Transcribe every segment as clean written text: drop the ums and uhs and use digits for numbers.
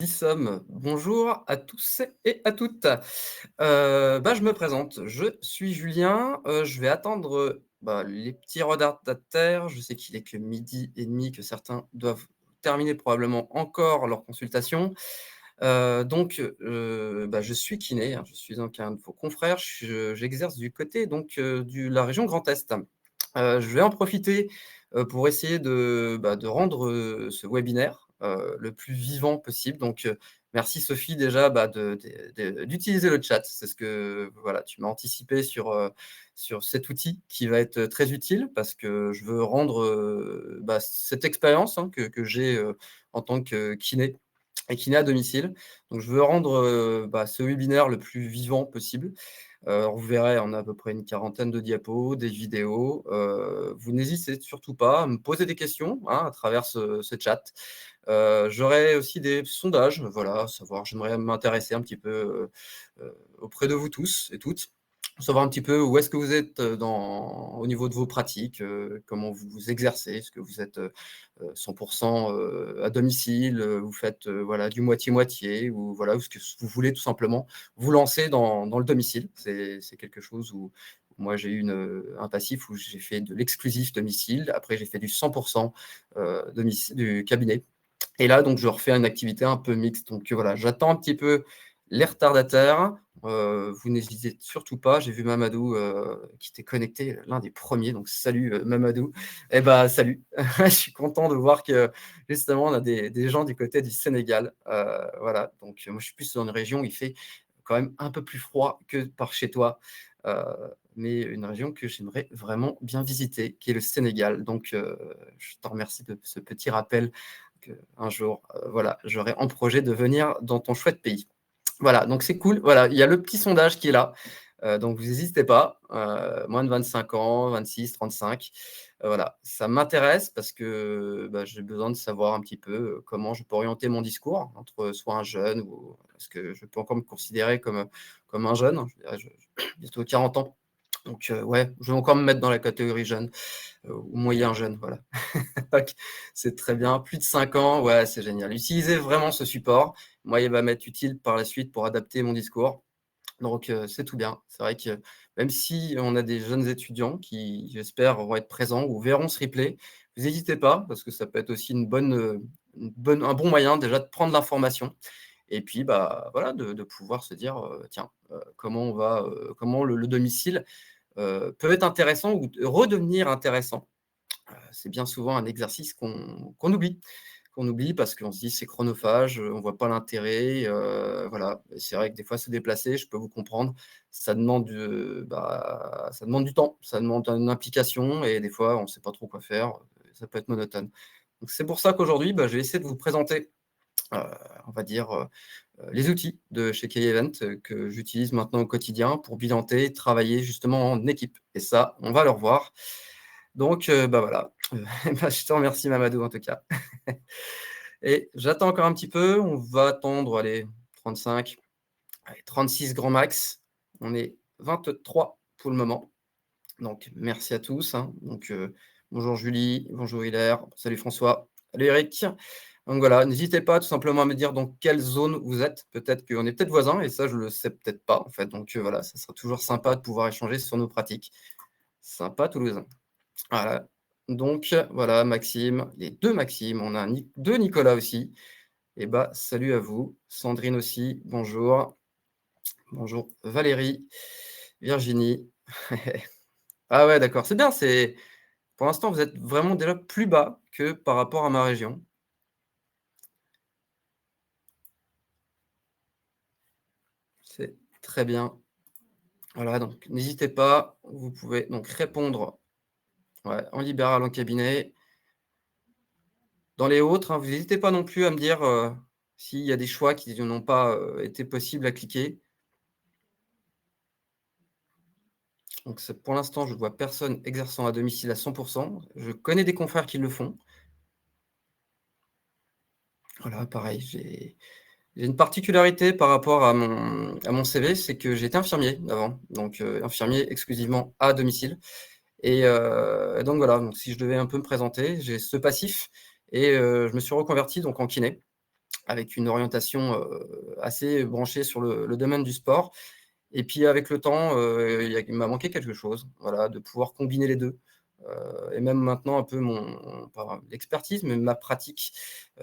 Sommes. Bonjour à tous et à toutes. Je me présente, je suis Julien, je vais attendre, les petits retardataires. Je sais qu'il est que 12h30, que certains doivent terminer probablement encore leur consultation. Je suis kiné, hein, je suis donc un de vos confrères. J'exerce du côté donc de la région Grand Est. Je vais en profiter, pour essayer de rendre, ce webinaire, le plus vivant possible. Donc, merci Sophie déjà, d'utiliser le chat. C'est ce que voilà, tu m'as anticipé sur cet outil qui va être très utile parce que je veux rendre, cette expérience, hein, que j'ai, en tant que kiné et kiné à domicile. Donc je veux rendre, ce webinaire le plus vivant possible. Vous verrez, on a à peu près une quarantaine de diapos, des vidéos. Vous n'hésitez surtout pas à me poser des questions, hein, à travers ce chat. J'aurai aussi des sondages, voilà, savoir j'aimerais m'intéresser un petit peu, auprès de vous tous et toutes. Savoir un petit peu où est-ce que vous êtes, au niveau de vos pratiques, comment vous vous exercez. Est-ce que vous êtes, 100 à domicile, vous faites, voilà, du moitié-moitié ou voilà, ou est-ce que vous voulez tout simplement vous lancer dans le domicile? C'est quelque chose où moi j'ai eu un passif où j'ai fait de l'exclusif domicile. Après j'ai fait du 100 du cabinet. Et là, donc, je refais une activité un peu mixte. Donc, voilà, j'attends un petit peu les retardataires. Vous n'hésitez surtout pas. J'ai vu Mamadou, qui était connecté, l'un des premiers. Donc, salut, Mamadou. Eh ben, salut. Je suis content de voir que, justement, on a des gens du côté du Sénégal. Voilà, donc moi, je suis plus dans une région où il fait quand même un peu plus froid que par chez toi. Heu, mais une région que j'aimerais vraiment bien visiter, qui est le Sénégal. Donc, je te remercie de ce petit rappel qu'un jour, voilà, j'aurai en projet de venir dans ton chouette pays. Voilà, donc c'est cool. Voilà, il y a le petit sondage qui est là, donc vous n'hésitez pas, moins de 25 ans, 26, 35, voilà. Ça m'intéresse parce que, j'ai besoin de savoir un petit peu, comment je peux orienter mon discours entre soit un jeune ou est-ce que je peux encore me considérer comme un jeune? Je dirais, j'ai bientôt 40 ans, donc ouais, je vais encore me mettre dans la catégorie jeune, ou moyen jeune, voilà. OK, c'est très bien. Plus de 5 ans, ouais, c'est génial. Utilisez vraiment ce support. Moi, il va m'être utile par la suite pour adapter mon discours. Donc, c'est tout bien. C'est vrai que même si on a des jeunes étudiants qui, j'espère, vont être présents ou verront ce replay, vous n'hésitez pas parce que ça peut être aussi un bon moyen déjà de prendre l'information et puis, voilà, de pouvoir se dire, «Tiens, comment le domicile, peut être intéressant ou redevenir intéressant». C'est bien souvent un exercice qu'on oublie parce qu'on se dit: «C'est chronophage, on voit pas l'intérêt», voilà. Et c'est vrai que des fois se déplacer, je peux vous comprendre, ça demande du temps, ça demande une implication et des fois on ne sait pas trop quoi faire, ça peut être monotone. Donc c'est pour ça qu'aujourd'hui, je vais essayer de vous présenter, heu, on va dire, les outils de chez K-Event, que j'utilise maintenant au quotidien pour bilanter, travailler justement en équipe et ça, on va le revoir. Donc, voilà, je te remercie Mamadou en tout cas et j'attends encore un petit peu, on va attendre, allez 35, allez 36 grand max. On est 23 pour le moment, donc merci à tous, hein. Donc, bonjour Julie, bonjour Hilaire, salut François, salut Eric. Donc voilà, n'hésitez pas tout simplement à me dire dans quelle zone vous êtes. Peut-être qu'on est peut-être voisins et ça je le sais peut-être pas en fait, donc, voilà, ça sera toujours sympa de pouvoir échanger sur nos pratiques. Sympa Toulousain. Voilà, donc voilà Maxime, les 2 Maxime, on a 2 Nicolas aussi et salut à vous. Sandrine aussi, bonjour. Bonjour Valérie, Virginie. Ah ouais d'accord, c'est bien, pour l'instant vous êtes vraiment déjà plus bas que par rapport à ma région. C'est très bien. Voilà donc n'hésitez pas, vous pouvez donc répondre, ouais, en libéral, en cabinet. Dans les autres, hein, vous n'hésitez pas non plus à me dire, s'il y a des choix qui n'ont pas, été possibles à cliquer. Donc c'est pour l'instant, je ne vois personne exerçant à domicile à 100. Je connais des confrères qui le font. Voilà, pareil, j'ai une particularité par rapport à mon CV, c'est que j'étais infirmier avant, donc infirmier exclusivement à domicile et donc voilà, donc si je devais un peu me présenter, j'ai ce passif et je me suis reconverti donc en kiné. avec une orientation assez branchée sur le domaine du sport. Et puis avec le temps, il m'a manqué quelque chose, voilà, de pouvoir combiner les 2. Et même maintenant un peu pas l'expertise, mais ma pratique,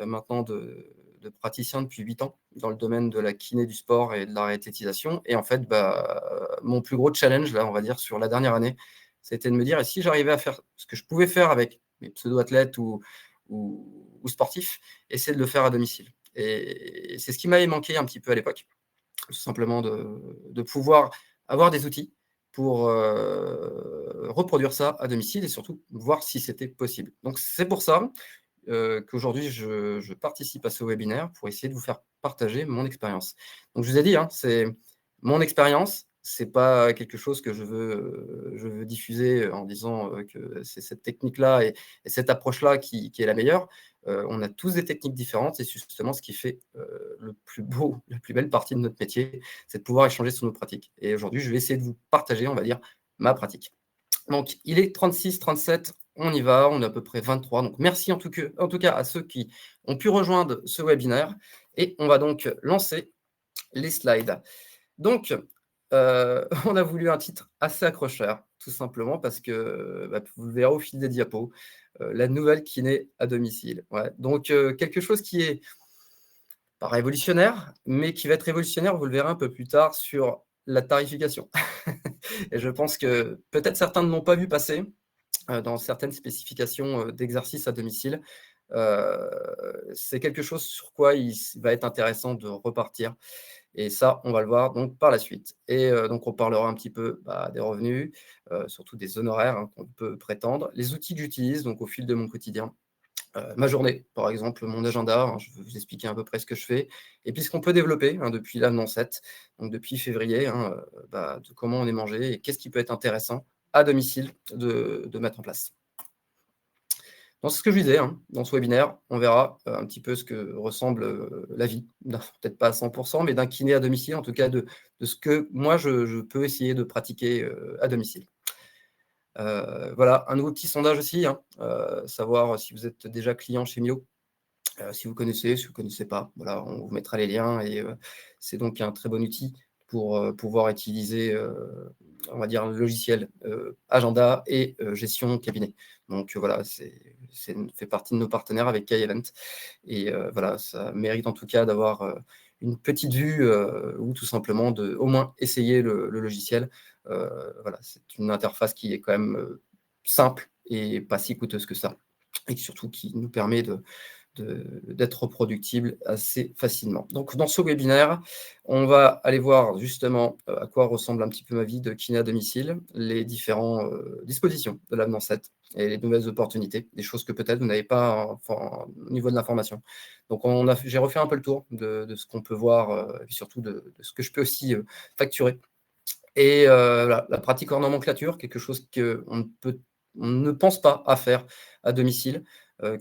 maintenant de praticien depuis 8 ans dans le domaine de la kiné du sport et de la réathlétisation. Et en fait, mon plus gros challenge là, on va dire sur la dernière année, c'était de me dire: «Et si j'arrivais à faire ce que je pouvais faire avec mes pseudo-athlètes ou sportifs, essayer de le faire à domicile?» Et c'est ce qui m'avait manqué un petit peu à l'époque. Tout simplement de pouvoir avoir des outils pour, reproduire ça à domicile et surtout voir si c'était possible. Donc c'est pour ça, qu'aujourd'hui je participe à ce webinaire pour essayer de vous faire partager mon expérience. Donc je vous ai dit, hein, c'est mon expérience, c'est pas quelque chose que je veux diffuser en disant, que c'est cette technique-là et cette approche-là qui est la meilleure. On a tous des techniques différentes et c'est justement ce qui fait, le plus beau la plus belle partie de notre métier, c'est de pouvoir échanger sur nos pratiques et aujourd'hui, je vais essayer de vous partager, on va dire, ma pratique. Donc il est 36-37, on y va, on est à peu près 23. Donc merci en tout cas à ceux qui ont pu rejoindre ce webinaire et on va donc lancer les slides. Donc, on a voulu un titre assez accrocheur, tout simplement parce que, vous le verrez au fil des diapos, la nouvelle kiné à domicile. Ouais, donc quelque chose qui est pas révolutionnaire, mais qui va être révolutionnaire, vous le verrez un peu plus tard, sur la tarification. Et je pense que peut-être certains ne l'ont pas vu passer, dans certaines spécifications, d'exercices à domicile. Heu, c'est quelque chose sur quoi il va être intéressant de repartir et ça, on va le voir donc par la suite et donc on parlera un petit peu, des revenus, surtout des honoraires, hein, qu'on peut prétendre. Les outils que j'utilise donc au fil de mon quotidien, ma journée, par exemple, mon agenda, hein, je vais vous expliquer à peu près ce que je fais et puis ce qu'on peut développer, hein, depuis l'Avenant 7, donc depuis février, hein, de comment on est mangé et qu'est-ce qui peut être intéressant à domicile de mettre en place. Donc c'est ce que je disais, hein, dans ce webinaire, on verra, un petit peu ce que ressemble, la vie, peut-être pas à 100 mais d'un kiné à domicile, en tout cas de ce que moi je peux essayer de pratiquer, à domicile. Voilà, un nouveau petit sondage aussi, hein, savoir si vous êtes déjà client chez Mio, si vous connaissez, si vous ne connaissez pas, voilà, on vous mettra les liens et c'est donc un très bon outil pour, pouvoir utiliser, on va dire, le logiciel, agenda et gestion cabinet. Donc voilà, c'est fait partie de nos partenaires avec K-Event et voilà, ça mérite en tout cas d'avoir, une petite vue, ou tout simplement de au moins essayer le logiciel. Voilà, c'est une interface qui est quand même, simple et pas si coûteuse que ça et surtout qui nous permet d'être reproductible assez facilement. Donc dans ce webinaire, on va aller voir justement, à quoi ressemble un petit peu ma vie de kiné à domicile, les différentes dispositions de l'avenant 7 et les nouvelles opportunités, des choses que peut-être vous n'avez pas enfin, au niveau de l'information. Donc j'ai refait un peu le tour de ce qu'on peut voir, et surtout de ce que je peux aussi, facturer. Et la pratique hors nomenclature, quelque chose on ne pense pas à faire à domicile,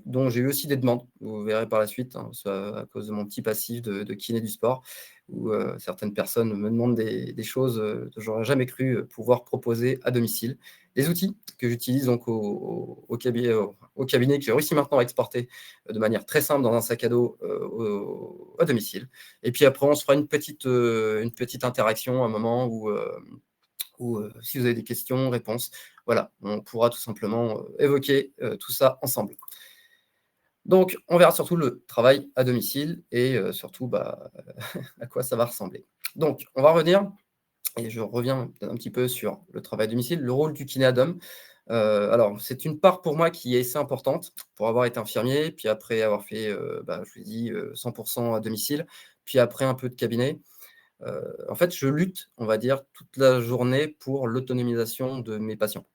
dont j'ai eu aussi des demandes. Vous verrez par la suite, hein, ça à cause de mon petit passif de kiné du sport, où certaines personnes me demandent des choses, que j'aurais jamais cru, pouvoir proposer à domicile. Les outils que j'utilise donc au cabinet, que j'ai réussi maintenant à exporter, de manière très simple dans un sac à dos, à domicile. Et puis après, on se fera une petite interaction, un moment où si vous avez des questions, réponses, voilà, on pourra tout simplement évoquer tout ça ensemble. Donc, on verra surtout le travail à domicile et surtout à quoi ça va ressembler. Donc, on va revenir et je reviens un petit peu sur le travail à domicile, le rôle du kiné à dom. Alors, c'est une part pour moi qui est assez importante pour avoir été infirmier, puis après avoir fait, je vous ai dit, 100 à domicile, puis après un peu de cabinet. En fait, je lutte, on va dire, toute la journée pour l'autonomisation de mes patients.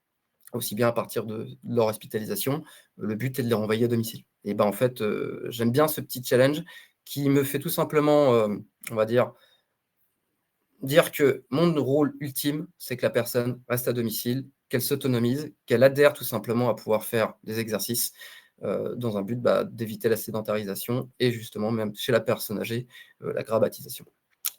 Aussi bien à partir de leur hospitalisation, le but est de les renvoyer à domicile. Et en fait, j'aime bien ce petit challenge qui me fait tout simplement, on va dire que mon rôle ultime, c'est que la personne reste à domicile, qu'elle s'autonomise, qu'elle adhère tout simplement à pouvoir faire des exercices, dans un but, d'éviter la sédentarisation et justement même chez la personne âgée, la grabbatisation.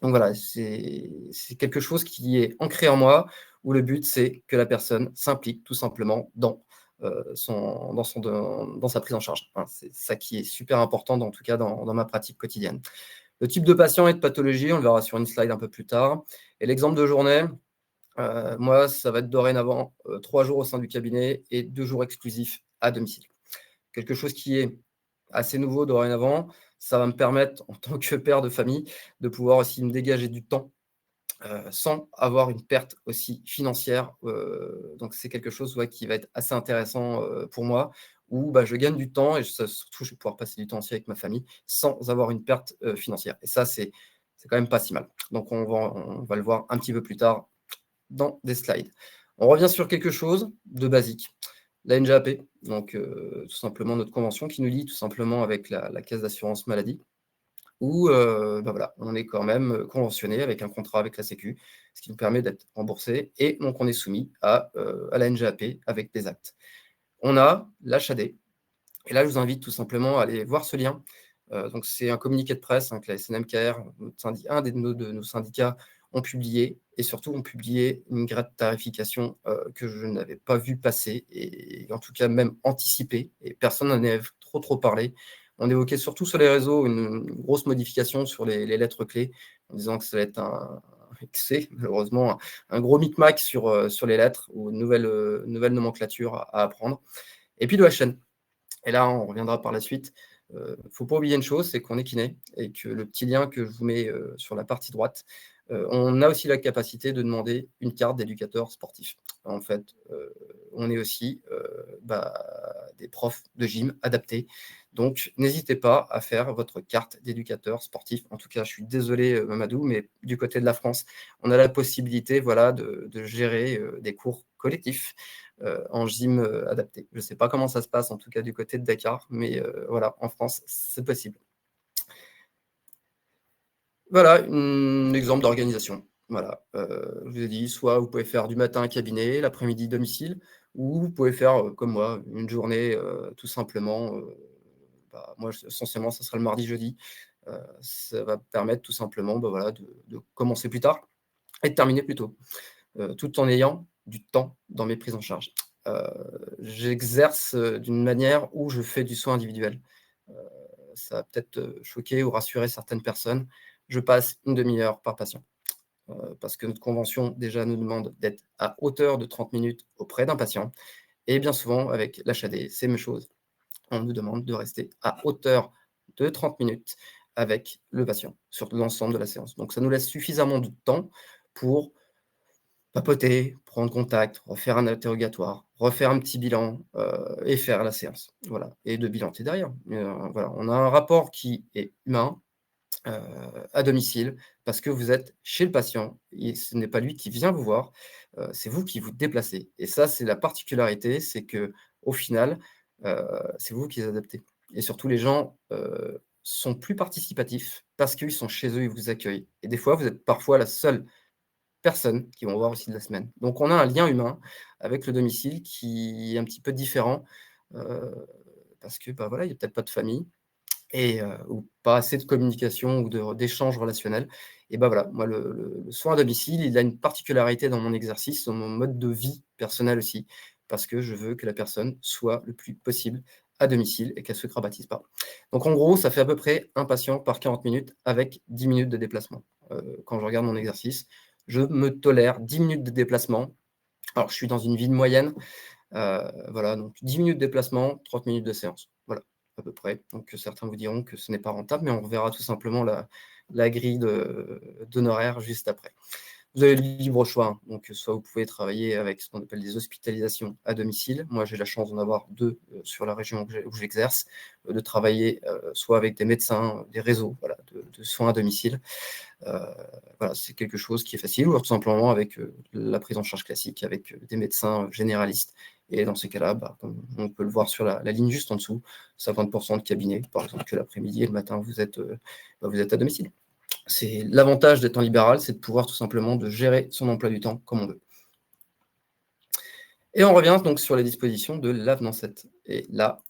Donc voilà, c'est quelque chose qui est ancré en moi, où le but, c'est que la personne s'implique tout simplement dans, dans sa prise en charge. Hein, c'est ça qui est super important, en tout cas dans ma pratique quotidienne. Le type de patient et de pathologie, on le verra sur une slide un peu plus tard. Et l'exemple de journée, moi, ça va être dorénavant 3 jours au sein du cabinet et 2 jours exclusifs à domicile. Quelque chose qui est assez nouveau dorénavant, ça va me permettre, en tant que père de famille, de pouvoir aussi me dégager du temps sans avoir une perte aussi financière. Donc c'est quelque chose, ouais, qui va être assez intéressant pour moi, où bah, je gagne du temps et surtout, je vais pouvoir passer du temps aussi avec ma famille sans avoir une perte financière. Et ça, c'est quand même pas si mal. Donc on va le voir un petit peu plus tard dans des slides. On revient sur quelque chose de basique. La NGAP, donc tout simplement notre convention qui nous lie tout simplement avec la caisse d'assurance maladie, où bah voilà, on est quand même conventionné avec un contrat avec la Sécu, ce qui nous permet d'être remboursé et donc on est soumis à la NGAP avec des actes. On a l'HAD, et là je vous invite tout simplement à aller voir ce lien. Donc c'est un communiqué de presse que la SNMKR, un de nos syndicats, ont publié, et surtout ont publié une grille de tarification que je n'avais pas vu passer, et en tout cas même anticipée, et personne n'en avait trop parlé. On évoquait surtout sur les réseaux une grosse modification sur les lettres clés, en disant que ça va être c'est malheureusement un gros micmac sur les lettres, ou une nouvelle nomenclature à apprendre. Et puis le HN. Et là, on reviendra par la suite. Il ne faut pas oublier une chose, c'est qu'on est kiné, et que le petit lien que je vous mets sur la partie droite, on a aussi la capacité de demander une carte d'éducateur sportif. En fait, on est aussi des profs de gym adaptés. Donc, n'hésitez pas à faire votre carte d'éducateur sportif. En tout cas, je suis désolé, Mamadou, mais du côté de la France, on a la possibilité, voilà, de gérer des cours collectifs en gym adapté. Je ne sais pas comment ça se passe, en tout cas du côté de Dakar, mais voilà, en France, c'est possible. Voilà, un exemple d'organisation. Voilà, je vous ai dit, soit vous pouvez faire du matin cabinet, l'après-midi domicile, ou vous pouvez faire, comme moi, une journée tout simplement. Moi, essentiellement, ça sera le mardi, jeudi. Ça va permettre tout simplement voilà, de commencer plus tard et de terminer plus tôt, tout en ayant du temps dans mes prises en charge. J'exerce d'une manière où je fais du soin individuel. Ça va peut-être choquer ou rassurer certaines personnes. Je passe une demi-heure par patient. Parce que notre convention déjà nous demande d'être à hauteur de 30 minutes auprès d'un patient. Et bien souvent, avec l'HAD, c'est la même chose. On nous demande de rester à hauteur de 30 minutes avec le patient sur l'ensemble de la séance. Donc ça nous laisse suffisamment de temps pour papoter, prendre contact, refaire un interrogatoire, refaire un petit bilan et faire la séance. Voilà. Et de bilanter derrière. Voilà. On a un rapport qui est humain, à domicile, parce que vous êtes chez le patient et ce n'est pas lui qui vient vous voir, c'est vous qui vous déplacez. Et ça, c'est la particularité, c'est que au final, c'est vous qui les adaptez. Et surtout, les gens sont plus participatifs parce qu'ils sont chez eux, ils vous accueillent. Et des fois, vous êtes parfois la seule personne qu'ils vont voir aussi de la semaine. Donc on a un lien humain avec le domicile qui est un petit peu différent, parce que, voilà, il y a peut-être pas de famille, et ou pas assez de communication ou d'échanges relationnels. Et voilà, moi le soin à domicile, il a une particularité dans mon exercice, dans mon mode de vie personnel aussi, parce que je veux que la personne soit le plus possible à domicile et qu'elle se crapatise pas. Donc en gros, ça fait à peu près un patient par 40 minutes avec 10 minutes de déplacement. Quand je regarde mon exercice, je me tolère 10 minutes de déplacement. Alors je suis dans une ville moyenne, voilà, donc 10 minutes de déplacement, 30 minutes de séance. Voilà, à peu près. Donc certains vous diront que ce n'est pas rentable, mais on reverra tout simplement la grille d'honoraires juste après. Vous avez le libre choix, hein. Donc soit vous pouvez travailler avec ce qu'on appelle des hospitalisations à domicile. Moi, j'ai la chance d'en avoir 2 sur la région où j'exerce, de travailler soit avec des médecins, des réseaux, voilà, de soins à domicile. Voilà, c'est quelque chose qui est facile, ou tout simplement avec la prise en charge classique avec des médecins généralistes. Et dans ces cas-là, comme on peut le voir sur la ligne juste en dessous, 50% de cabinet, par exemple, que l'après-midi et le matin, vous êtes à domicile. C'est l'avantage d'être en libéral, c'est de pouvoir tout simplement de gérer son emploi du temps comme on veut. Et on revient donc sur les dispositions de l'avenant 7. Et là,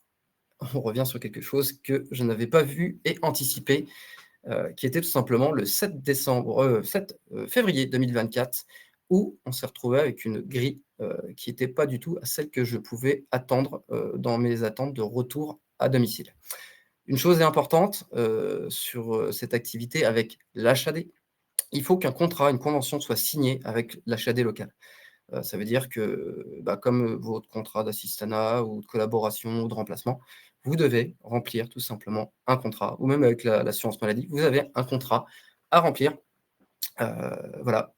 on revient sur quelque chose que je n'avais pas vu et anticipé, qui était tout simplement le 7 février 2024, où on s'est retrouvé avec une grille qui n'était pas du tout à celle que je pouvais attendre, dans mes attentes de retour à domicile. Une chose est importante, sur, cette activité avec l'HAD, il faut qu'un contrat, une convention soit signée avec l'HAD local. Ça veut dire que, bah, comme, votre contrat d'assistanat ou de collaboration ou de remplacement, vous devez remplir tout simplement un contrat ou même avec l'assurance maladie, vous avez un contrat à remplir. Voilà,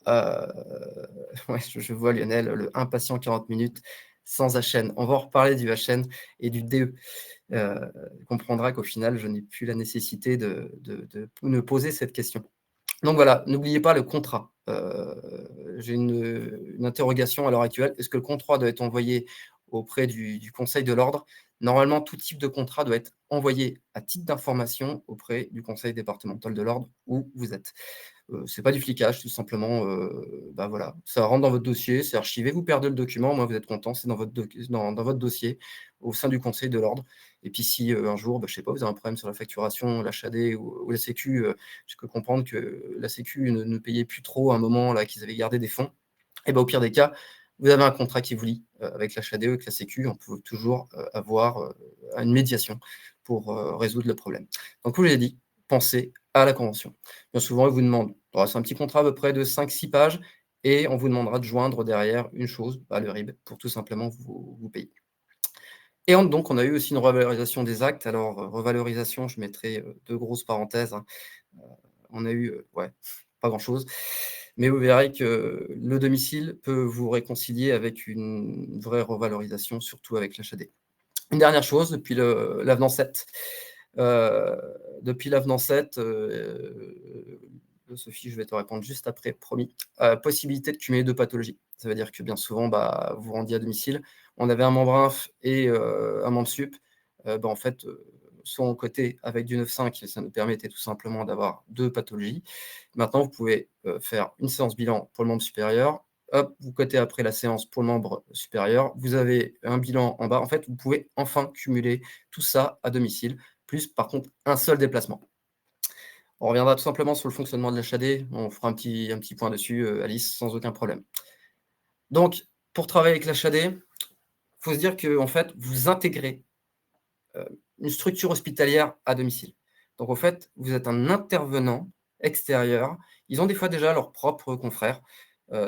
ouais, je vois Lionel, le impatient 40 minutes sans HN. On va en reparler du HN et du DE. Il comprendra qu'au final, je n'ai plus la nécessité de me poser cette question. Donc voilà, n'oubliez pas le contrat. J'ai une interrogation à l'heure actuelle. Est-ce que le contrat doit être envoyé auprès du conseil de l'ordre? Normalement, tout type de contrat doit être envoyé à titre d'information auprès du conseil départemental de l'ordre où vous êtes. C'est pas du flicage, tout simplement, bah, voilà, ça rentre dans votre dossier, c'est archivé, vous perdez le document, moi vous êtes content, c'est dans votre dans votre dossier, au sein du conseil de l'ordre et puis si, un jour, bah, je sais pas, vous avez un problème sur la facturation, l'HAD ou la sécu, j'ai cru comprendre que la sécu ne payait plus trop à un moment là, qu'ils avaient gardé des fonds et bah, au pire des cas, vous avez un contrat qui vous lie, avec l'HAD ou avec la sécu, on peut toujours, avoir, une médiation pour, résoudre le problème. Donc comme je l'ai dit, pensez à la convention. Bien souvent, ils vous demandent c'est un petit contrat à peu près de 5-6 pages et on vous demandera de joindre derrière une chose, bah, le RIB, pour tout simplement vous payer. Et donc, on a eu aussi une revalorisation des actes. Alors, revalorisation, je mettrai 2 grosses parenthèses, hein. Heu, on a eu, ouais, pas grand-chose, mais vous verrez que le domicile peut vous réconcilier avec une vraie revalorisation, surtout avec l'HAD. Une dernière chose, l'avenant 7, heu, depuis l'avenant 7, Sophie, je vais te répondre juste après, promis. Possibilité de cumuler 2 pathologies. Ça veut dire que bien souvent, bah, vous rendiez à domicile, on avait un membre inf et un membre sup, bah, en fait, soit on cotait avec du 9,5 et ça nous permettait tout simplement d'avoir 2 pathologies. Maintenant, vous pouvez, faire une séance bilan pour le membre supérieur, hop, vous cotez après la séance pour le membre supérieur, vous avez un bilan en bas. En fait, vous pouvez enfin cumuler tout ça à domicile, plus par contre un seul déplacement. On reviendra tout simplement sur le fonctionnement de l'HAD, on fera un petit point dessus, Alice, sans aucun problème. Donc, pour travailler avec l'HAD, il faut se dire qu'en fait, vous intégrez, une structure hospitalière à domicile. Donc en fait, vous êtes un intervenant extérieur. Ils ont des fois déjà leurs propres confrères,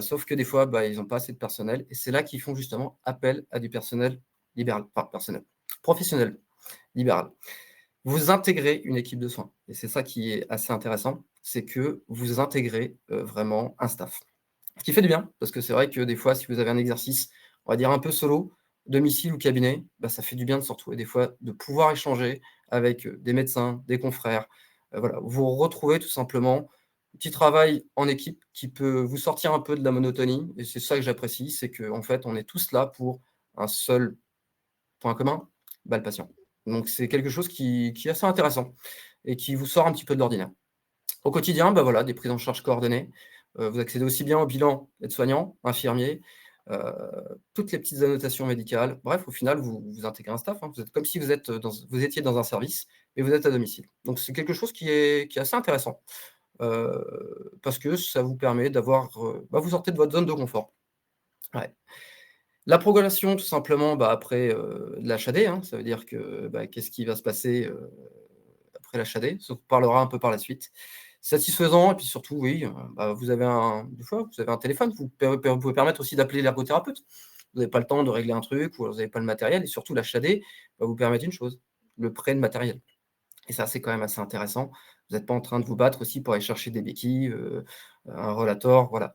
sauf que des fois, bah, ils n'ont pas assez de personnel et c'est là qu'ils font justement appel à du personnel libéral, enfin personnel, professionnel libéral. Vous intégrez une équipe de soins et c'est ça qui est assez intéressant, c'est que vous intégrez, vraiment un staff. Ce qui fait du bien, parce que c'est vrai que des fois, si vous avez un exercice, on va dire un peu solo, domicile ou cabinet, bah, ça fait du bien de se retrouver des fois, de pouvoir échanger avec, des médecins, des confrères, voilà. Vous retrouvez tout simplement, un petit travail en équipe qui peut vous sortir un peu de la monotonie et c'est ça que j'apprécie, c'est qu'en fait, on est tous là pour un seul point commun, bah, le patient. Donc c'est quelque chose qui est assez intéressant et qui vous sort un petit peu de l'ordinaire. Au quotidien, bah, voilà, des prises en charge coordonnées. Vous accédez aussi bien au bilan aide-soignant, infirmier, heu, toutes les petites annotations médicales. Bref, au final, vous intégrez un staff, hein. Vous êtes comme si vous étiez dans un service, mais vous êtes à domicile. Donc c'est quelque chose qui est assez intéressant, parce que ça vous permet d'avoir, bah, vous sortez de votre zone de confort. Ouais. La progression tout simplement, bah, après, de l'HAD, hein, ça veut dire que, bah, qu'est-ce qui va se passer, après l'HAD? Ça vous parlera un peu par la suite. Satisfaisant et puis surtout, oui, bah, des fois, vous avez un téléphone, vous pouvez permettre aussi d'appeler l'ergothérapeute. Vous n'avez pas le temps de régler un truc ou vous n'avez pas le matériel et surtout l'HAD va vous permettre une chose, le prêt de matériel et ça, c'est quand même assez intéressant. Vous n'êtes pas en train de vous battre aussi pour aller chercher des béquilles, un rollator, voilà,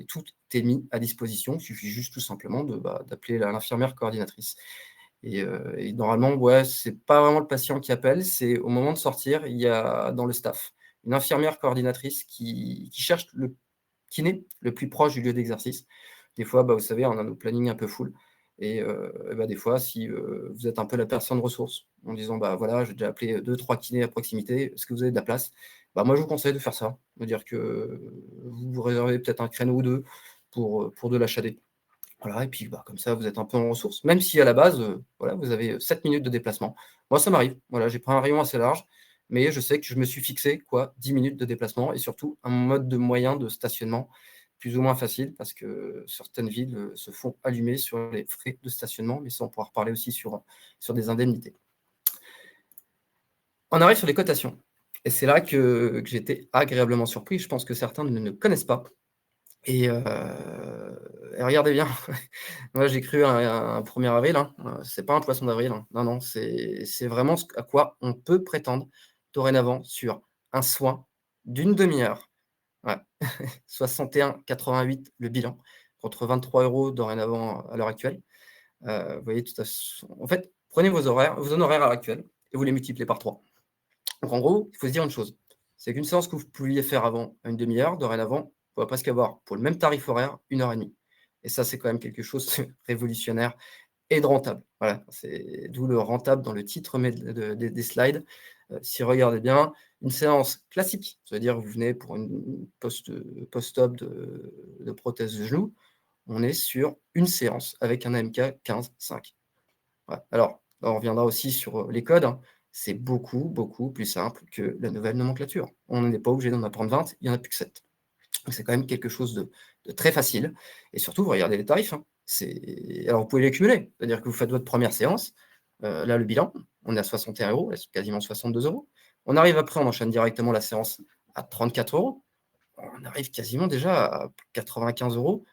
tout est mis à disposition. Il suffit juste tout simplement d'appeler l'infirmière coordinatrice et normalement, ouais, c'est pas vraiment le patient qui appelle, c'est au moment de sortir, il y a dans le staff une infirmière coordinatrice qui cherche le kiné le plus proche du lieu d'exercice. Des fois, bah, vous savez, on a nos plannings un peu full et bah, des fois, si, vous êtes un peu la personne ressource en disant: «Bah, voilà, j'ai déjà appelé 2-3 kinés à proximité, est-ce que vous avez de la place?» Bah, moi, je vous conseille de faire ça, de dire que vous vous réservez peut-être un créneau ou 2 pour de l'HAD. Voilà et puis, bah, comme ça, vous êtes un peu en ressources, même si à la base, voilà, vous avez, 7 minutes de déplacement. Moi, ça m'arrive, voilà, j'ai pris un rayon assez large, mais je sais que je me suis fixé, quoi, 10 minutes de déplacement et surtout un mode de moyen de stationnement plus ou moins facile parce que certaines villes se font allumer sur les frais de stationnement, mais ça, on pourra reparler aussi sur des indemnités. On arrive sur les cotations et c'est là que j'étais agréablement surpris. Je pense que certains ne connaissent pas et regardez bien, moi j'ai cru un 1er avril, hein, c'est pas un poisson d'avril, hein. Non, non, c'est vraiment ce à quoi on peut prétendre dorénavant sur un soin d'une demi-heure. Ouais, 61,88 le bilan contre 23 € dorénavant à l'heure actuelle. Vous voyez, tout à en fait, prenez vos honoraires à l'heure actuelle et vous les multipliez par 3. Donc en gros, il faut se dire une chose, c'est qu'une séance que vous pouviez faire avant à une demi-heure, dorénavant, vous va presque avoir pour le même tarif horaire 1 heure et demie. Et ça, c'est quand même quelque chose de révolutionnaire et de rentable. Voilà, c'est d'où le rentable dans le titre des slides. Si vous regardez bien, une séance classique, c'est-à-dire vous venez pour une post-op de prothèse de genou, on est sur une séance avec un AMK 15,5. Ouais. Alors, on reviendra aussi sur les codes, hein. C'est beaucoup, beaucoup plus simple que la nouvelle nomenclature. On n'est pas obligé d'en apprendre 20, il n'y en a plus que 7. Donc c'est quand même quelque chose de très facile. Et surtout, vous regardez les tarifs, hein. Alors, vous pouvez les cumuler, c'est-à-dire que vous faites votre première séance, là, le bilan, on est à 61 €, quasiment 62 €. On arrive après, on enchaîne directement la séance à 34 €. On arrive quasiment déjà à 95 €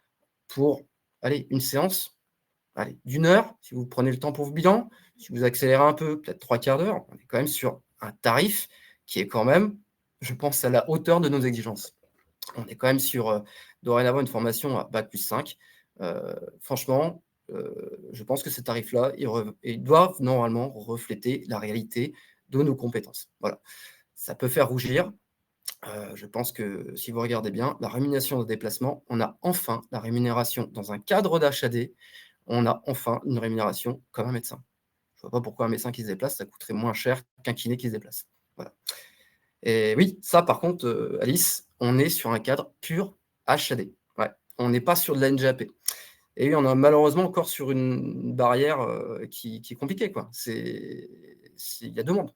pour, allez, une séance, allez, d'1 heure, si vous prenez le temps pour vos bilans. Si vous accélérez un peu, peut-être 3/4 d'heure, on est quand même sur un tarif qui est quand même, je pense, à la hauteur de nos exigences. On est quand même sur, dorénavant une formation à bac+5. Franchement, je pense que ces tarifs-là, ils doivent normalement refléter la réalité de nos compétences. Voilà. Ça peut faire rougir. Je pense que si vous regardez bien, la rémunération de déplacement, on a enfin la rémunération dans un cadre d'HAD, on a enfin une rémunération comme un médecin. Je vois pas pourquoi un médecin qui se déplace, ça coûterait moins cher qu'un kiné qui se déplace. Voilà. Et oui, ça par contre, Alice, on est sur un cadre pur HAD. Ouais, on n'est pas sur de la NGAP. Et oui, on est malheureusement encore sur une barrière, qui est compliquée, quoi. Il y a 2 mondes.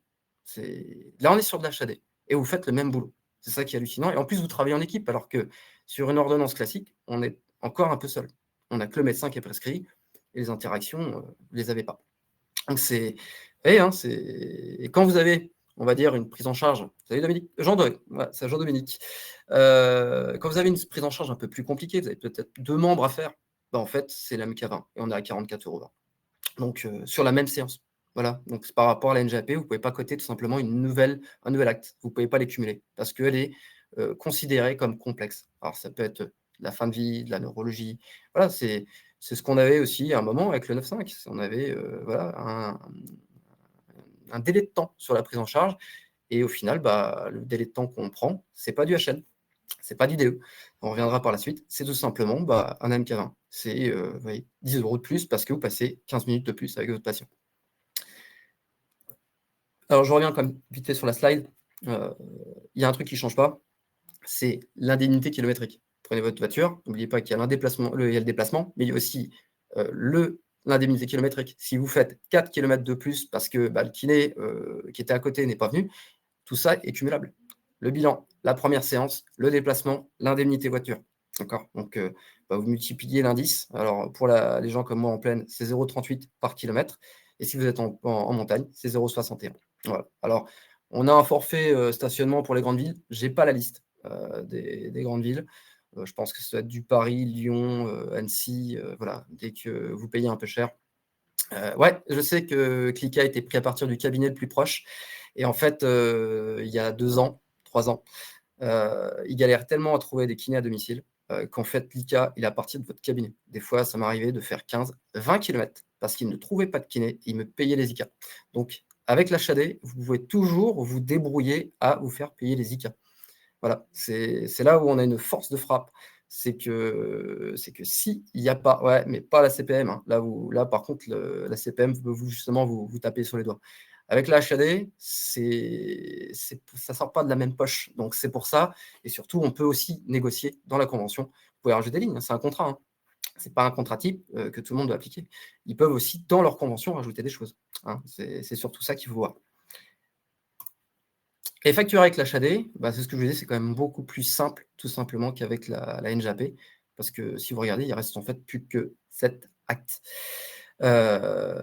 Là, on est sur de l'HAD et vous faites le même boulot. C'est ça qui est hallucinant et en plus, vous travaillez en équipe alors que sur une ordonnance classique, on est encore un peu seul. On a que le médecin qui est prescrit et les interactions, vous les avez pas. Donc c'est et hein, c'est et quand vous avez, on va dire, une prise en charge salut Dominique, Jean-Dominique, voilà, c'est Jean-Dominique. Quand vous avez une prise en charge un peu plus compliquée, vous avez peut-être 2 membres à faire, bah, en fait, c'est la MK20 et on est à 44 €. Donc sur la même séance. Voilà, donc par rapport à la NGAP, vous ne pouvez pas coter tout simplement un nouvel acte. Vous ne pouvez pas les cumuler parce qu'elle est, considérée comme complexe. Alors ça peut être de la fin de vie, de la neurologie. Voilà, c'est ce qu'on avait aussi à un moment avec le 9.5. On avait, voilà, un délai de temps sur la prise en charge et au final, bah, le délai de temps qu'on prend, c'est pas du HN, c'est pas du DE. On reviendra par la suite, c'est tout simplement, bah, un MK20. C'est, vous voyez, 10 € de plus parce que vous passez 15 minutes de plus avec votre patient. Alors je reviens comme vite fait sur la slide. Il y a un truc qui ne change pas, c'est l'indemnité kilométrique. Prenez votre voiture, n'oubliez pas qu'il y a il y a le déplacement, mais il y a aussi, l'indemnité kilométrique. Si vous faites 4 kilomètres de plus parce que, bah, le kiné, qui était à côté n'est pas venu, tout ça est cumulable. Le bilan, la première séance, le déplacement, l'indemnité voiture. D'accord? Donc, bah, vous multipliez l'indice. Alors, pour les gens comme moi en plaine, c'est 0,38 par kilomètre. Et si vous êtes en montagne, c'est 0,61. Voilà. Alors, on a un forfait stationnement pour les grandes villes. Je n'ai pas la liste des grandes villes. Je pense que ça doit être du Paris, Lyon, Annecy. Voilà, dès que vous payez un peu cher. Ouais, je sais que Click a été pris à partir du cabinet le plus proche. Et en fait, il y a 2 ans, 3 ans, ils galèrent tellement à trouver des kinés à domicile, qu'en fait, l'ICA, il est à partir de votre cabinet. Des fois, ça m'arrivait de faire 15-20 kilomètres parce qu'ils ne trouvaient pas de kiné, ils me payaient les ICA. Donc, avec l'HAD, vous pouvez toujours vous débrouiller à vous faire payer les ICA. Voilà, c'est là où on a une force de frappe. C'est que s'il n'y a pas ouais, mais pas la CPM, hein. Là, par contre, la CPM peut justement vous taper sur les doigts. Avec la HAD, ça sort pas de la même poche. Donc c'est pour ça et surtout, on peut aussi négocier dans la convention. Vous pouvez rajouter des lignes, hein, c'est un contrat, hein. C'est pas un contrat type, que tout le monde doit appliquer. Ils peuvent aussi, dans leur convention, rajouter des choses, hein. C'est surtout ça qu'il faut voir. Et facturer avec l'HAD, c'est ce que je vous disais, c'est quand même beaucoup plus simple, tout simplement, qu'avec la NJAP. Parce que si vous regardez, il reste en fait plus que 7 actes. Ouais.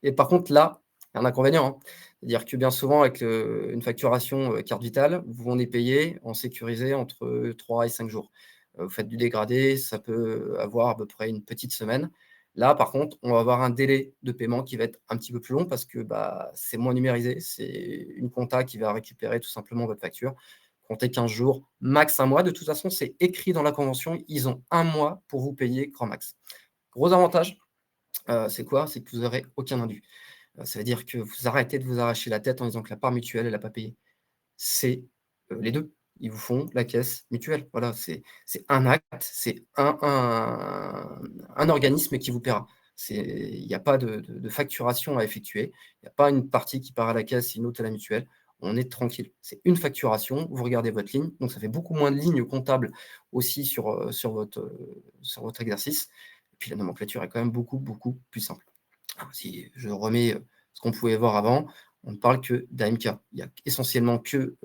Et par contre, là, il y a un inconvénient, hein. C'est-à-dire que bien souvent, avec une facturation carte vitale, vous est payé en sécurisé entre 3 et 5 jours. Vous faites du dégradé, ça peut avoir à peu près une petite semaine. Là, par contre, on va avoir un délai de paiement qui va être un petit peu plus long parce que c'est moins numérisé. C'est une compta qui va récupérer tout simplement votre facture. Comptez 15 jours, max un mois. De toute façon, c'est écrit dans la convention. Ils ont un mois pour vous payer grand max. Gros avantage, c'est quoi? C'est que vous n'aurez aucun indu. Ça veut dire que vous arrêtez de vous arracher la tête en disant que la part mutuelle, elle n'a pas payé. C'est les deux. Ils vous font la caisse mutuelle. Voilà, c'est un acte, c'est un organisme qui vous paiera. Il n'y a pas de facturation à effectuer. Il n'y a pas une partie qui part à la caisse et une autre à la mutuelle. On est tranquille. C'est une facturation. Vous regardez votre ligne. Donc, ça fait beaucoup moins de lignes comptables aussi sur votre exercice. Et puis, la nomenclature est quand même beaucoup, beaucoup plus simple. Alors, si je remets ce qu'on pouvait voir avant, on ne parle que d'AMK. Il n'y a essentiellement que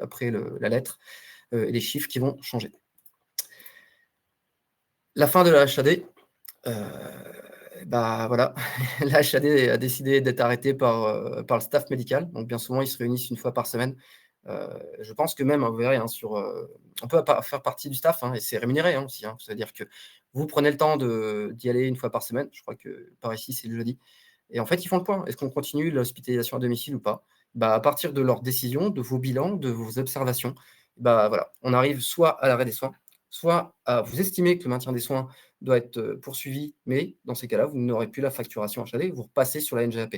après la lettre et les chiffres qui vont changer. La fin de la HAD, voilà, la HAD a décidé d'être arrêtée par le staff médical. Donc bien souvent, ils se réunissent une fois par semaine. Je pense que même, vous verrez, on peut faire partie du staff, et c'est rémunéré aussi. C'est-à-dire que vous prenez le temps d'y aller une fois par semaine. Je crois que par ici, c'est le jeudi. Et en fait, ils font le point. Est-ce qu'on continue l'hospitalisation à domicile ou pas? À partir de leurs décisions, de vos bilans, de vos observations, voilà, on arrive soit à l'arrêt des soins, soit à vous estimez que le maintien des soins doit être poursuivi, mais dans ces cas-là, vous n'aurez plus la facturation HAD, vous repassez sur la NGAP.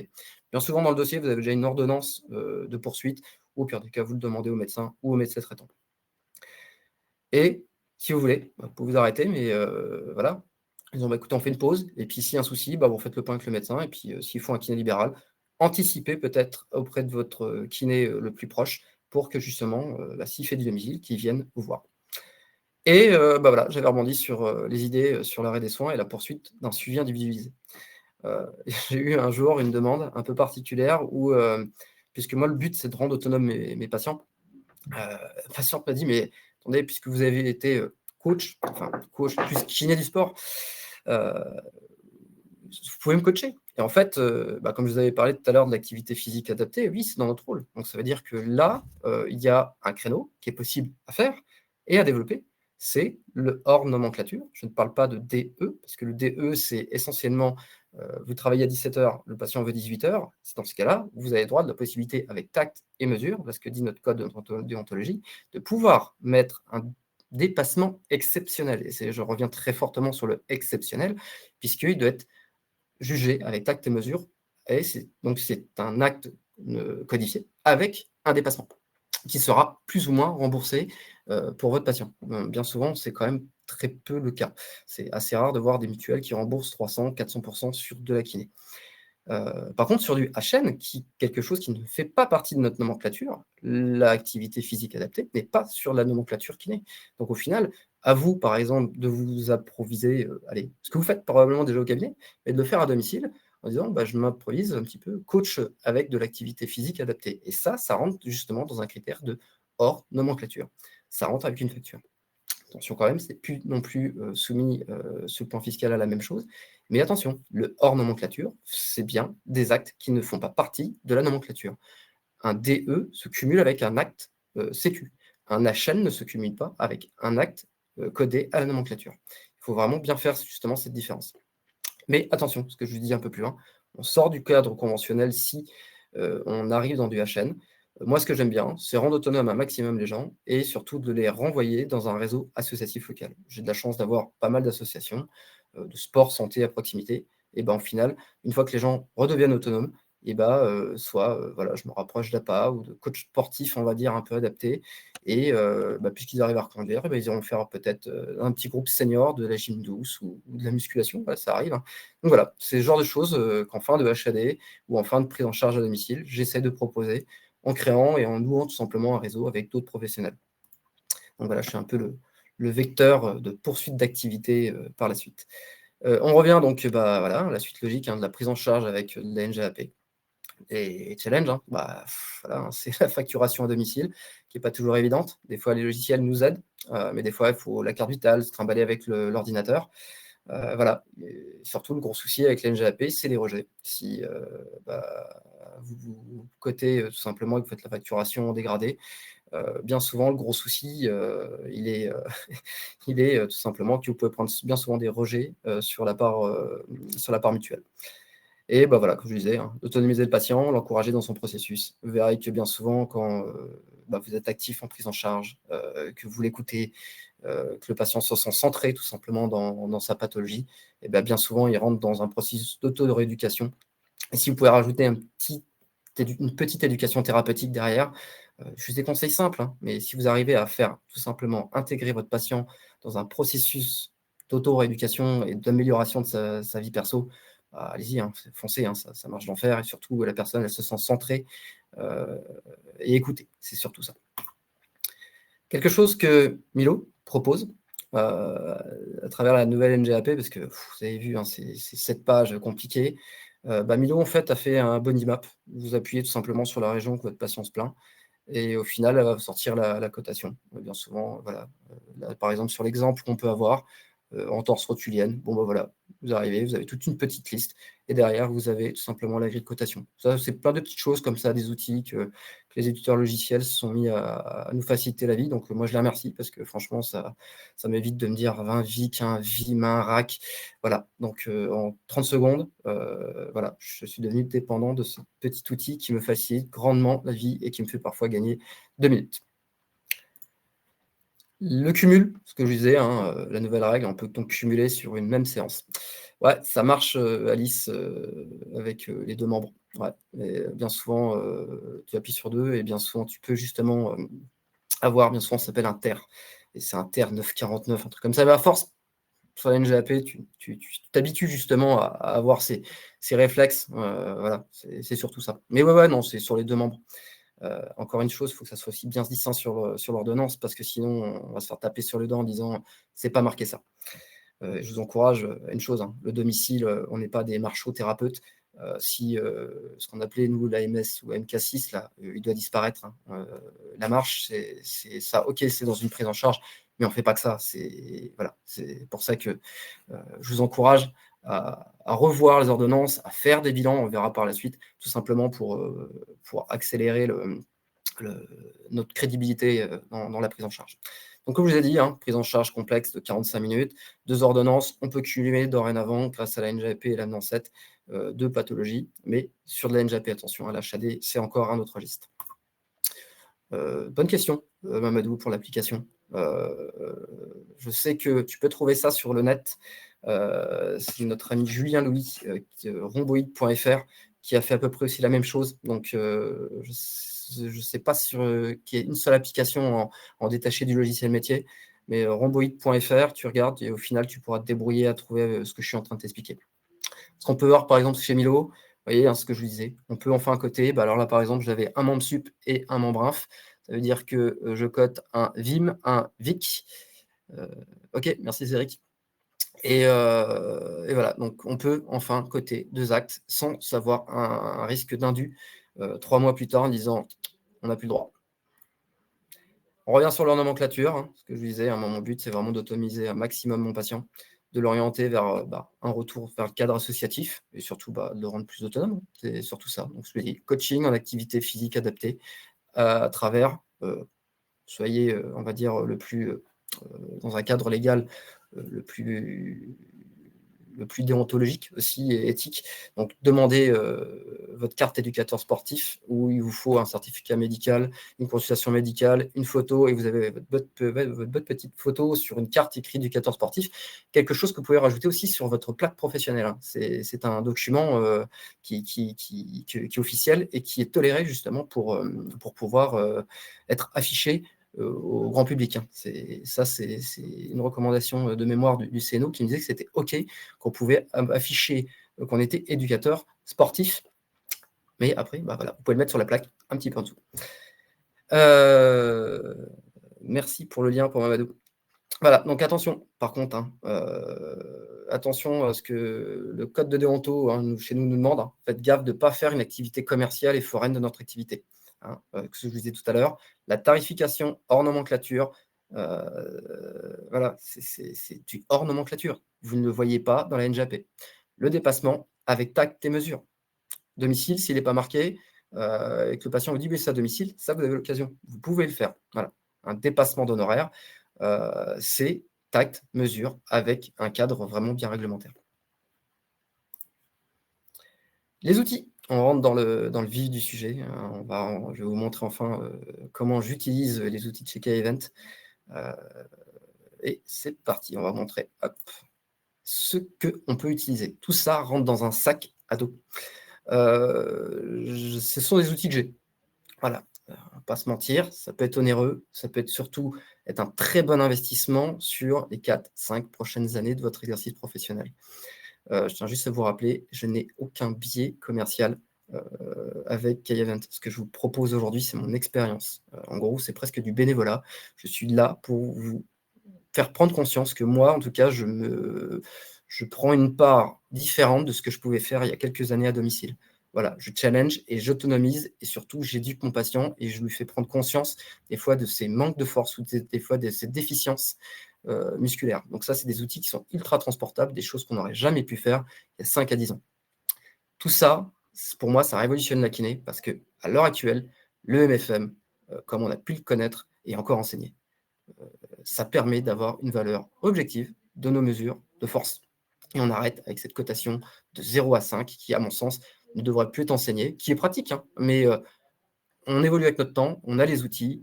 Bien souvent, dans le dossier, vous avez déjà une ordonnance de poursuite, ou au pire des cas, vous le demandez au médecin ou au médecin traitant. Et si vous voulez, vous pouvez vous arrêter, mais voilà. Ils ont écoutez, on fait une pause, et puis s'il y a un souci, vous faites le point avec le médecin, et puis s'il faut un kiné libéral, anticipez peut-être auprès de votre kiné le plus proche, pour que justement, s'il fait du domicile, qu'il vienne vous voir. Et voilà, j'avais rebondi sur les idées sur l'arrêt des soins et la poursuite d'un suivi individualisé. J'ai eu un jour une demande un peu particulière où, puisque moi le but c'est de rendre autonome mes patients, la patiente m'a dit: «Mais attendez, puisque vous avez été, coach, enfin coach plus kiné du sport, heu, vous pouvez me coacher?» Et en fait, comme je vous avais parlé tout à l'heure de l'activité physique adaptée, oui, c'est dans notre rôle. Donc ça veut dire que là, il y a un créneau qui est possible à faire et à développer, c'est le hors nomenclature. Je ne parle pas de DE, parce que le DE, c'est essentiellement, vous travaillez à 17h, le patient veut 18h. C'est dans ce cas-là, vous avez droit de la possibilité avec tact et mesure, parce que dit notre code de déontologie, de pouvoir mettre un dépassement exceptionnel. Et je reviens très fortement sur le exceptionnel, puisqu'il doit être jugé avec tact et mesure, et c'est un acte codifié avec un dépassement qui sera plus ou moins remboursé pour votre patient. Bien souvent, c'est quand même très peu le cas. C'est assez rare de voir des mutuelles qui remboursent 300-400% sur de la kiné. Par contre, sur du HN, quelque chose qui ne fait pas partie de notre nomenclature, l'activité physique adaptée n'est pas sur la nomenclature kiné. Donc au final, à vous, par exemple, de vous improviser, ce que vous faites probablement déjà au cabinet, mais de le faire à domicile en disant je m'improvise un petit peu coach avec de l'activité physique adaptée. Et ça rentre justement dans un critère de hors nomenclature. Ça rentre avec une facture. Attention quand même, c'est plus non plus soumis sur le plan fiscal à la même chose. Mais attention, le hors nomenclature, c'est bien des actes qui ne font pas partie de la nomenclature. Un DE se cumule avec un acte sécu. Un HN ne se cumule pas avec un acte codé à la nomenclature. Il faut vraiment bien faire justement cette différence. Mais attention, ce que je vous dis un peu plus loin, on sort du cadre conventionnel si on arrive dans du HN. Moi, ce que j'aime bien, c'est rendre autonome un maximum les gens et surtout de les renvoyer dans un réseau associatif local. J'ai de la chance d'avoir pas mal d'associations de sport, santé à proximité. Et au final, une fois que les gens redeviennent autonomes, et soit voilà, je me rapproche d'APA ou de coach sportif, on va dire, un peu adapté. Et puisqu'ils arrivent à reconduire, ils iront faire peut-être un petit groupe senior de la gym douce ou de la musculation. Ça arrive. Donc voilà, c'est le genre de choses qu'en fin de HAD ou en fin de prise en charge à domicile, j'essaie de proposer en créant et en louant tout simplement un réseau avec d'autres professionnels. Donc voilà, je suis un peu le vecteur de poursuite d'activité par la suite. On revient donc voilà, à la suite logique de la prise en charge avec la NGAP. Et challenge, hein, voilà, c'est la facturation à domicile qui n'est pas toujours évidente. Des fois, les logiciels nous aident, mais des fois, il faut la carte vitale, se trimballer avec l'ordinateur. Voilà. Et surtout, le gros souci avec la NGAP, c'est les rejets. Si vous cotez tout simplement et que vous faites la facturation dégradée, bien souvent, le gros souci, il est, il est tout simplement que vous pouvez prendre bien souvent des rejets sur la part mutuelle. Et voilà, comme je disais, hein, autonomiser le patient, l'encourager dans son processus. Vous verrez que bien souvent, quand vous êtes actif en prise en charge, que vous l'écoutez, que le patient se sent centré tout simplement dans sa pathologie, et bien souvent, il rentre dans un processus d'auto-rééducation. Et si vous pouvez rajouter une petite éducation thérapeutique derrière, juste des conseils simples, hein, mais si vous arrivez à faire tout simplement intégrer votre patient dans un processus d'auto-rééducation et d'amélioration de sa vie perso, allez-y, hein, foncez, hein, ça marche d'enfer, et surtout la personne, elle se sent centrée et écoutée, c'est surtout ça. Quelque chose que Milo propose à travers la nouvelle NGAP, parce que vous avez vu, hein, c'est 7 pages compliquées. Milo, en fait, a fait un body map. Vous appuyez tout simplement sur la région que votre patient se plaint, et au final, elle va sortir la cotation. Bien souvent, voilà. Là, par exemple, sur l'exemple qu'on peut avoir, entorse rotulienne, voilà, vous arrivez, vous avez toute une petite liste, et derrière, vous avez tout simplement la grille de cotation. Ça, c'est plein de petites choses comme ça, des outils que les éditeurs logiciels se sont mis à nous faciliter la vie. Donc, moi, je les remercie parce que franchement, ça m'évite de me dire 20 VIC, un VIM, un RAC. Voilà. Donc, en 30 secondes, voilà, je suis devenu dépendant de ce petit outil qui me facilite grandement la vie et qui me fait parfois gagner 2 minutes. Le cumul, ce que je disais, hein, la nouvelle règle, on peut donc cumuler sur une même séance. Ouais, ça marche, Alice, avec les 2 membres. Ouais, et bien souvent, tu appuies sur 2 et bien souvent, tu peux justement avoir, bien souvent, ça s'appelle un TER. Et c'est un TER 949, un truc comme ça. Mais à force, sur la NGAP, tu t'habitues justement à avoir ces réflexes. Voilà, c'est surtout ça. Mais ouais, non, c'est sur les 2 membres. Encore une chose, il faut que ça soit aussi bien distinct sur l'ordonnance, parce que sinon, on va se faire taper sur le dent en disant « c'est pas marqué ça ». Je vous encourage à une chose, hein, le domicile, on n'est pas des marchaux thérapeutes. Si ce qu'on appelait, nous, l'AMS ou MK6, là, il doit disparaître. Hein. La marche, c'est ça. Ok, c'est dans une prise en charge, mais on ne fait pas que ça. Voilà, c'est pour ça que je vous encourage à revoir les ordonnances, à faire des bilans, on verra par la suite, tout simplement pour accélérer notre crédibilité dans la prise en charge. Donc, comme je vous ai dit, hein, prise en charge complexe de 45 minutes, 2 ordonnances, on peut cumuler dorénavant, grâce à la NGAP et la NAN7, 2 pathologies, mais sur de la NGAP, attention, à l'HAD, c'est encore un autre registre. Bonne question, Mamadou, pour l'application. Je sais que tu peux trouver ça sur le net. C'est notre ami Julien Louis, rhomboid.fr, qui a fait à peu près aussi la même chose. Donc, je ne sais pas qu'il y ait une seule application en détaché du logiciel métier, mais rhomboid.fr, tu regardes et au final, tu pourras te débrouiller à trouver ce que je suis en train de t'expliquer. Ce qu'on peut voir, par exemple, chez Milo, vous voyez, hein, ce que je vous disais, on peut enfin coter. Alors là, par exemple, j'avais un membre sup et un membre inf. Ça veut dire que je cote un VIM, un VIC. Ok, merci Cédric. Et voilà, donc on peut enfin coter 2 actes sans avoir un risque d'indu 3 mois plus tard en disant on n'a plus le droit. On revient sur leur nomenclature, hein, ce que je vous disais, hein, mon but c'est vraiment d'automiser un maximum mon patient, de l'orienter vers un retour vers le cadre associatif et surtout de le rendre plus autonome. C'est surtout ça. Donc je vous dis coaching en activité physique adaptée à travers, soyez on va dire le plus dans un cadre légal le plus déontologique aussi et éthique. Donc, demandez votre carte éducateur sportif où il vous faut un certificat médical, une consultation médicale, une photo et vous avez votre petite photo sur une carte écrite éducateur sportif. Quelque chose que vous pouvez rajouter aussi sur votre plaque professionnelle. Hein. C'est un document qui est officiel et qui est toléré justement pour pouvoir être affiché au grand public. Hein. C'est une recommandation de mémoire du CNO qui me disait que c'était OK, qu'on pouvait afficher qu'on était éducateur sportif, mais après, voilà, vous pouvez le mettre sur la plaque un petit peu en dessous. Merci pour le lien pour Mamadou. Voilà, donc attention, par contre, hein, attention à ce que le code de déonto, hein, chez nous, nous demande, hein, faites gaffe de ne pas faire une activité commerciale et foraine de notre activité. Hein, ce que je vous disais tout à l'heure, la tarification hors nomenclature, voilà, c'est du hors nomenclature. Vous ne le voyez pas dans la NJAP. Le dépassement avec tact et mesure. Domicile, s'il n'est pas marqué, et que le patient vous dit: «Oui, c'est à domicile», ça, vous avez l'occasion. Vous pouvez le faire. Voilà. Un dépassement d'honoraires, c'est tact, mesure, avec un cadre vraiment bien réglementaire. Les outils, on rentre dans le vif du sujet, hein, je vais vous montrer enfin, comment j'utilise les outils de chez K-Event, heu et c'est parti. On va montrer, hop, ce qu'on peut utiliser. Tout ça rentre dans un sac à dos. Ce sont des outils que j'ai. Voilà, on va pas se mentir, ça peut être onéreux, ça peut être surtout être un très bon investissement sur les 4-5 prochaines années de votre exercice professionnel. Je tiens juste à vous rappeler, je n'ai aucun biais commercial, avec K-Event. Ce que je vous propose aujourd'hui, c'est mon expérience. En gros, c'est presque du bénévolat. Je suis là pour vous faire prendre conscience que moi, en tout cas, je prends une part différente de ce que je pouvais faire il y a quelques années à domicile. Voilà, je challenge et j'autonomise et surtout j'éduque mon patient et je lui fais prendre conscience des fois de ses manques de force ou des fois de ses déficiences, musculaires. Donc ça, c'est des outils qui sont ultra transportables, des choses qu'on n'aurait jamais pu faire il y a 5 à 10 ans. Tout ça, pour moi, ça révolutionne la kiné parce qu'à l'heure actuelle, le MFM, comme on a pu le connaître, est encore enseigné. Ça permet d'avoir une valeur objective de nos mesures de force. Et on arrête avec cette cotation de 0 à 5 qui, à mon sens, ne devrait plus être enseignée, qui est pratique, hein, mais on évolue avec notre temps, on a les outils.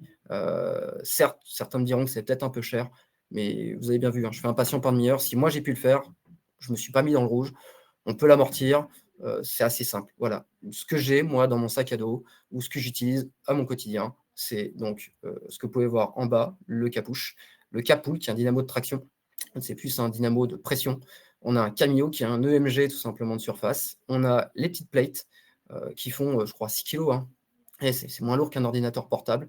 Certes, certains me diront que c'est peut-être un peu cher, mais vous avez bien vu, hein, je fais un patient par demi-heure. Si moi j'ai pu le faire, je ne me suis pas mis dans le rouge, on peut l'amortir, c'est assez simple. Voilà. Ce que j'ai, moi, dans mon sac à dos, ou ce que j'utilise à mon quotidien, c'est donc ce que vous pouvez voir en bas, le capuche, le capool, qui est un dynamo de traction, c'est plus un dynamo de pression. On a un Camio qui est un EMG tout simplement de surface. On a les petites plates qui font, je crois, 6 kilos, hein. Et c'est moins lourd qu'un ordinateur portable,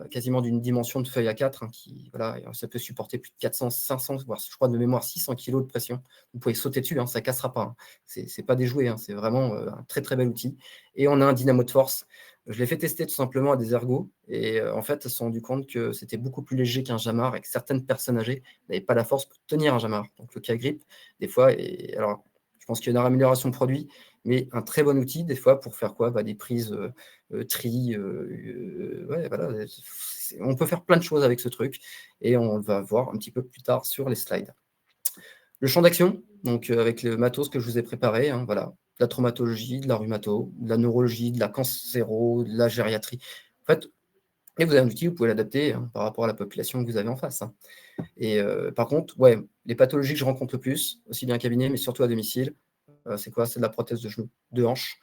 quasiment d'une dimension de feuille A4, hein, qui, voilà, ça peut supporter plus de 400, 500, voire je crois de mémoire 600 kilos de pression. Vous pouvez sauter dessus, hein, ça ne cassera pas, hein. C'est pas des jouets, hein, c'est vraiment un très très bel outil. Et on a un dynamo de force. Je l'ai fait tester tout simplement à des ergos et en fait, ils se sont rendus compte que c'était beaucoup plus léger qu'un Jamar et que certaines personnes âgées n'avaient pas la force pour tenir un Jamar. Donc le K-Grip, des fois, et alors je pense qu'il y a une amélioration de produit, mais un très bon outil, des fois, pour faire quoi? Bah, des prises tri, ouais, voilà, on peut faire plein de choses avec ce truc et on va voir un petit peu plus tard sur les slides. Le champ d'action, donc avec le matos que je vous ai préparé, hein, voilà, de la traumatologie, de la rhumato, de la neurologie, de la cancéro, de la gériatrie. En fait, et vous avez un outil, vous pouvez l'adapter, hein, par rapport à la population que vous avez en face, hein. Et par contre, ouais, les pathologies que je rencontre le plus, aussi bien en cabinet, mais surtout à domicile, c'est quoi? C'est de la prothèse de genou, de hanche,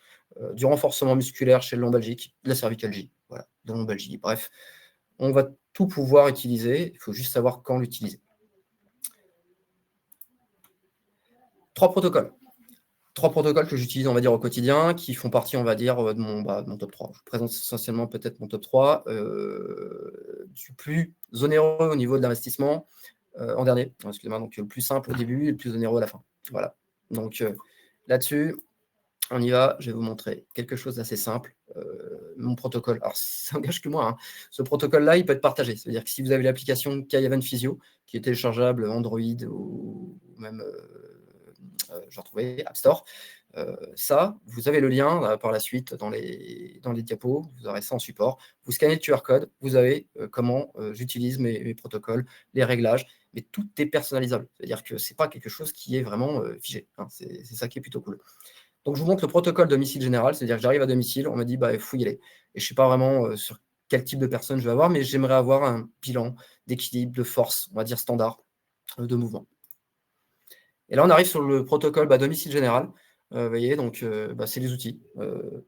du renforcement musculaire chez le lombalgique, de la cervicalgie, voilà, de la lombalgie. Bref, on va tout pouvoir utiliser, il faut juste savoir quand l'utiliser. 3 protocoles. 3 protocoles que j'utilise, on va dire, au quotidien, qui font partie, on va dire, de mon top 3. Je vous présente essentiellement peut-être mon top 3, du plus onéreux au niveau de l'investissement, en dernier, excusez-moi, donc le plus simple au début et le plus onéreux à la fin. Voilà, donc là-dessus, on y va, je vais vous montrer quelque chose d'assez simple, mon protocole. Alors ça n'engage que moi, hein. Ce protocole-là, il peut être partagé. C'est-à-dire que si vous avez l'application K-Event Physio, qui est téléchargeable Android ou même, j'ai retrouvé App Store, ça, vous avez le lien par la suite dans les diapos, vous aurez ça en support. Vous scannez le QR code, vous avez comment j'utilise mes protocoles, les réglages, mais tout est personnalisable. C'est-à-dire que ce n'est pas quelque chose qui est vraiment figé, hein. C'est ça qui est plutôt cool. Donc, je vous montre le protocole domicile général, c'est-à-dire que j'arrive à domicile, on me dit, bah, il faut y aller. Et je ne sais pas vraiment sur quel type de personne je vais avoir, mais j'aimerais avoir un bilan d'équilibre, de force, on va dire standard, de mouvement. Et là, on arrive sur le protocole domicile général. Vous voyez, donc c'est les outils.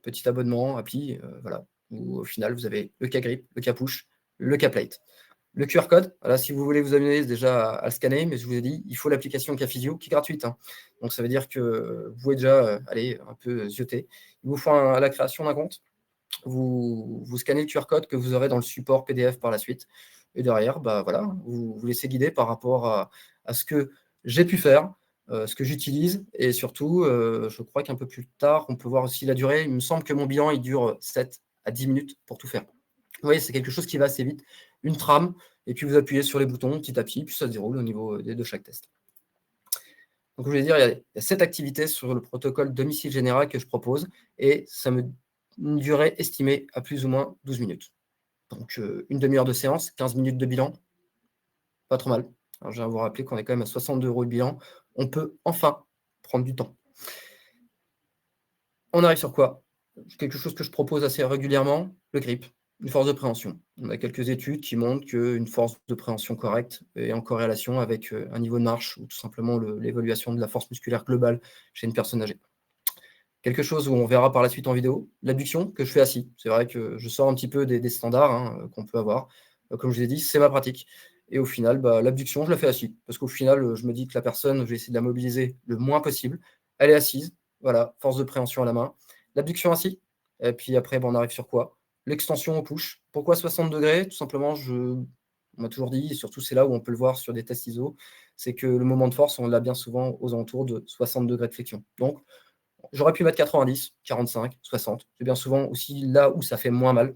Petit abonnement, appli, voilà. Où au final, vous avez le K-Grip, le K-Push, le K-Plate. Le QR code, voilà, si vous voulez vous amuser déjà à le scanner, mais je vous ai dit, il faut l'application K-Physio qui est gratuite, hein. Donc ça veut dire que vous pouvez déjà aller un peu zioter. Il vous faut la création d'un compte. Vous scannez le QR code que vous aurez dans le support PDF par la suite. Et derrière, bah, voilà, vous vous laissez guider par rapport à ce que j'ai pu faire, ce que j'utilise et surtout, je crois qu'un peu plus tard, on peut voir aussi la durée. Il me semble que mon bilan, il dure 7 à 10 minutes pour tout faire. Vous voyez, c'est quelque chose qui va assez vite. Une trame et puis vous appuyez sur les boutons petit à petit, puis ça se déroule au niveau, de chaque test. Donc je voulais dire, il y a 7 activités sur le protocole domicile général que je propose et ça me une durée estimée à plus ou moins 12 minutes. Donc une demi-heure de séance, 15 minutes de bilan, pas trop mal. Alors je viens vous rappeler qu'on est quand même à 62 € de bilan. On peut enfin prendre du temps. On arrive sur quoi? Quelque chose que je propose assez régulièrement, le grip, une force de préhension. On a quelques études qui montrent qu'une force de préhension correcte est en corrélation avec, un niveau de marche ou tout simplement l'évaluation de la force musculaire globale chez une personne âgée. Quelque chose où on verra par la suite en vidéo, l'abduction que je fais assis. C'est vrai que je sors un petit peu des standards, hein, qu'on peut avoir. Comme je vous ai dit, c'est ma pratique et au final, bah, l'abduction, je la fais assis parce qu'au final, je me dis que la personne, je vais essayer de la mobiliser le moins possible. Elle est assise, voilà, force de préhension à la main. L'abduction assis et puis après, bah, on arrive sur quoi? L'extension au push. Pourquoi 60°? Tout simplement, on m'a toujours dit et surtout c'est là où on peut le voir sur des tests ISO, c'est que le moment de force, on l'a bien souvent aux alentours de 60° de flexion. Donc j'aurais pu mettre 90, 45, 60. C'est bien souvent aussi là où ça fait moins mal,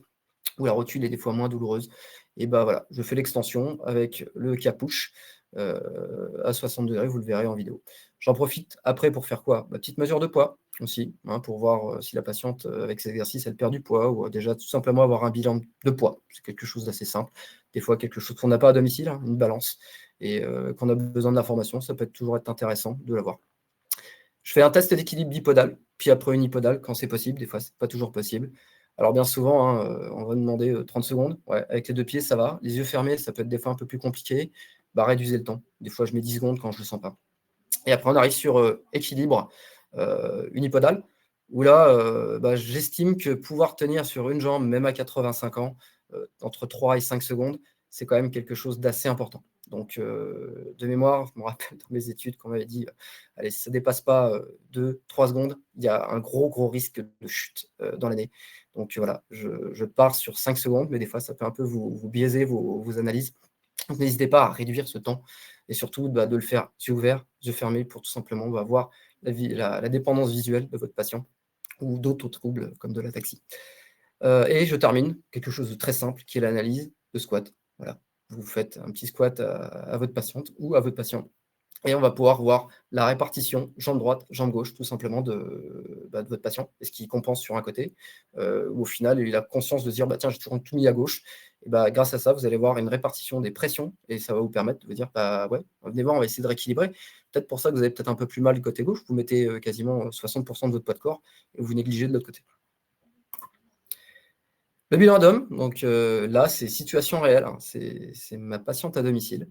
où la rotule est des fois moins douloureuse. Et bah voilà, je fais l'extension avec le capuche à 60°, vous le verrez en vidéo. J'en profite après pour faire quoi? Ma petite mesure de poids aussi, hein, pour voir si la patiente, avec cet exercice, elle perd du poids ou déjà tout simplement avoir un bilan de poids. C'est quelque chose d'assez simple. Des fois, quelque chose qu'on n'a pas à domicile, hein, une balance, et qu'on a besoin d'informations, ça peut toujours être intéressant de l'avoir. Je fais un test d'équilibre bipodal, puis après unipodal quand c'est possible. Des fois, c'est pas toujours possible. Alors bien souvent, hein, on va demander 30 secondes. Ouais, avec les 2 pieds, ça va. Les yeux fermés, ça peut être des fois un peu plus compliqué. Bah, réduisez le temps. Des fois, je mets 10 secondes quand je le sens pas. Et après, on arrive sur équilibre unipodal, où là, bah, j'estime que pouvoir tenir sur une jambe, même à 85 ans, entre 3 et 5 secondes, c'est quand même quelque chose d'assez important. Donc, de mémoire, je me rappelle dans mes études qu'on m'avait dit, allez, si ça ne dépasse pas 2-3 secondes, il y a un gros risque de chute dans l'année. Donc voilà, je pars sur 5 secondes, mais des fois, ça peut un peu vous biaiser vos analyses. Donc n'hésitez pas à réduire ce temps et surtout bah, de le faire yeux ouverts, yeux fermés pour tout simplement bah, voir la dépendance visuelle de votre patient ou d'autres troubles comme de l'ataxie. Et je termine quelque chose de très simple qui est l'analyse de squat. Voilà. Vous faites un petit squat à votre patiente ou à votre patient et on va pouvoir voir la répartition jambe droite, jambe gauche, tout simplement de votre patient. Est-ce qu'il compense sur un côté ou au final, il a conscience de se dire bah, tiens, j'ai toujours tout mis à gauche. Et bah, grâce à ça, vous allez voir une répartition des pressions et ça va vous permettre de vous dire bah, ouais, venez voir, on va essayer de rééquilibrer. Peut-être pour ça que vous avez peut-être un peu plus mal du côté gauche. Vous mettez quasiment 60% de votre poids de corps et vous négligez de l'autre côté. Le bilan d'homme, donc là, c'est situation réelle. Hein, c'est ma patiente à domicile.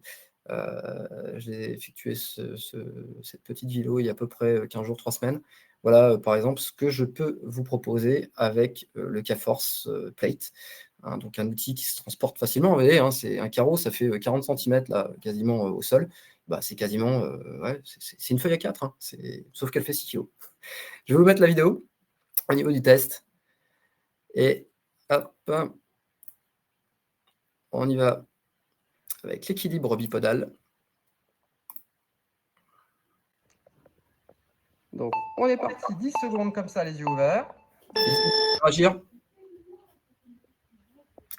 J'ai effectué cette petite vidéo il y a à peu près 15 jours, 3 semaines. Voilà, par exemple, ce que je peux vous proposer avec le K-Force Plate. Hein, donc un outil qui se transporte facilement. Vous voyez, hein, c'est un carreau, ça fait 40 cm là, quasiment au sol. Bah, c'est quasiment, ouais, c'est une feuille à 4, hein, sauf qu'elle fait 6 kg. Je vais vous mettre la vidéo au niveau du test. Et hop, on y va avec l'équilibre bipodal. Donc, on est parti 10 secondes comme ça, les yeux ouverts. N'hésitez pas à réagir.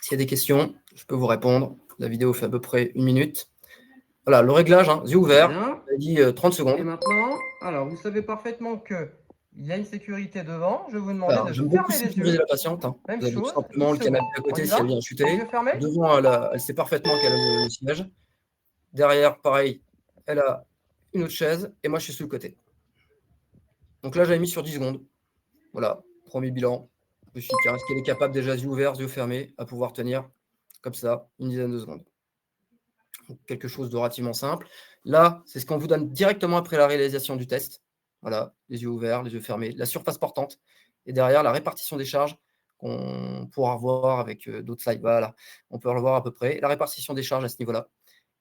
S'il y a des questions, je peux vous répondre. La vidéo fait à peu près 1 minute. Voilà, le réglage, hein, yeux ouverts. On a dit 30 secondes. Et maintenant, alors, vous savez parfaitement qu'il y a une sécurité devant. Je vais vous demander de fermer les yeux. La patiente. Hein. Même vous avez chose, tout simplement le canapé à côté si elle vient chuter. Devant, elle sait parfaitement qu'elle a le siège. Derrière, pareil, elle a une autre chaise et moi, je suis sur le côté. Donc là, j'avais mis sur 10 secondes. Voilà, premier bilan. Je me suis dit, est-ce qu'elle est capable déjà, yeux ouverts, yeux fermés, à pouvoir tenir comme ça, une dizaine de secondes. Donc, quelque chose de relativement simple. Là, c'est ce qu'on vous donne directement après la réalisation du test. Voilà, les yeux ouverts, les yeux fermés, la surface portante. Et derrière, la répartition des charges qu'on pourra revoir avec d'autres slides. Voilà, on peut revoir à peu près. La répartition des charges à ce niveau-là.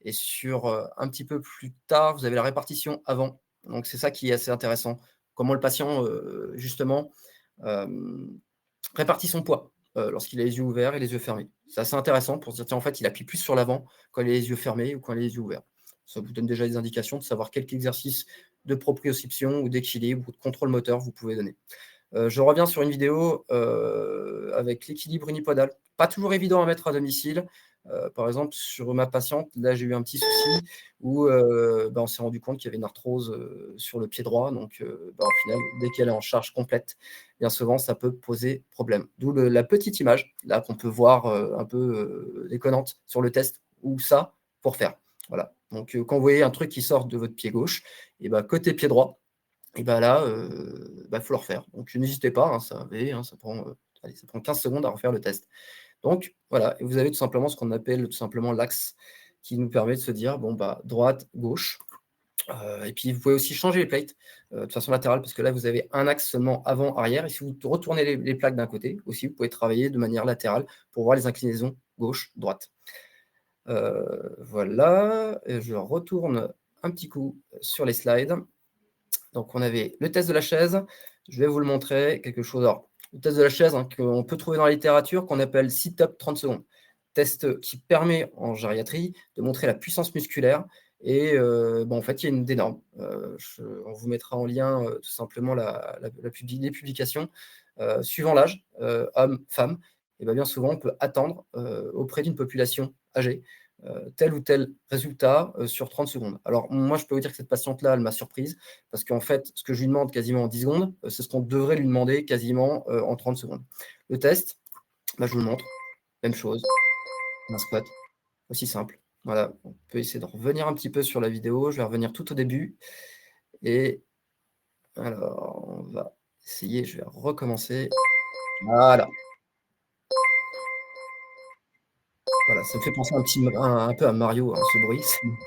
Et sur un petit peu plus tard, vous avez la répartition avant. Donc, c'est ça qui est assez intéressant. Comment le patient, justement, répartit son poids. lorsqu'il a les yeux ouverts et les yeux fermés. C'est assez intéressant pour se dire: «Tiens, en fait, il appuie plus sur l'avant quand il a les yeux fermés ou quand il a les yeux ouverts». Ça vous donne déjà des indications de savoir quelques exercices de proprioception ou d'équilibre ou de contrôle moteur vous pouvez donner. Je reviens sur une vidéo, avec l'équilibre unipodal. Pas toujours évident à mettre à domicile. Par exemple, sur ma patiente, là, j'ai eu un petit souci où, on s'est rendu compte qu'il y avait une arthrose, sur le pied droit. Donc, au final, dès qu'elle est en charge complète, bien souvent, ça peut poser problème. D'où la petite image, là, qu'on peut voir, un peu, déconnante sur le test, où ça, pour faire. Voilà. Donc, quand vous voyez un truc qui sort de votre pied gauche, et côté pied droit, et là, faut le refaire. Donc n'hésitez pas, hein, ça prend, allez, ça prend 15 secondes à refaire le test. Donc voilà, et vous avez tout simplement ce qu'on appelle tout simplement l'axe qui nous permet de se dire: «Bon, droite, gauche», et puis vous pouvez aussi changer les plates, de façon latérale parce que là, vous avez un axe seulement avant, arrière, et si vous retournez les plaques d'un côté aussi, vous pouvez travailler de manière latérale pour voir les inclinaisons gauche, droite. Voilà, et je retourne un petit coup sur les slides. Donc on avait le test de la chaise, je vais vous le montrer, quelque chose, alors le test de la chaise, hein, qu'on peut trouver dans la littérature, qu'on appelle sit-up 30 secondes. Test qui permet en gériatrie de montrer la puissance musculaire et en fait, il y a des normes. On vous mettra en lien, tout simplement les publications. Suivant l'âge, homme, femme, et bien souvent on peut attendre, auprès d'une population âgée, tel ou tel résultat, sur 30 secondes. Alors moi, je peux vous dire que cette patiente-là, elle m'a surprise parce qu'en fait, ce que je lui demande quasiment en 10 secondes, c'est ce qu'on devrait lui demander quasiment, en 30 secondes. Le test, je vous le montre, même chose, un squat, aussi simple. Voilà, on peut essayer de revenir un petit peu sur la vidéo. Je vais revenir tout au début et alors on va essayer, je vais recommencer. Voilà. Voilà, ça me fait penser un peu à Mario, hein, ce bruit.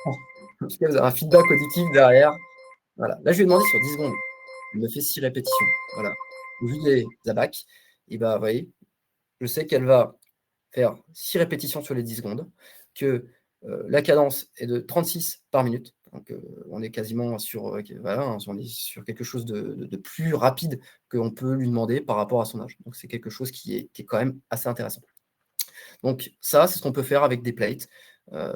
En tout cas, vous avez un feedback auditif derrière. Voilà. Là, je lui ai demandé sur 10 secondes. Il me fait 6 répétitions. Voilà. Au vu des abacs, et vous voyez, je sais qu'elle va faire 6 répétitions sur les 10 secondes, que la cadence est de 36 par minute. Donc, on est quasiment sur, voilà, hein, on est sur quelque chose de plus rapide qu'on peut lui demander par rapport à son âge. Donc, c'est quelque chose qui est quand même assez intéressant. Donc ça, c'est ce qu'on peut faire avec des plates.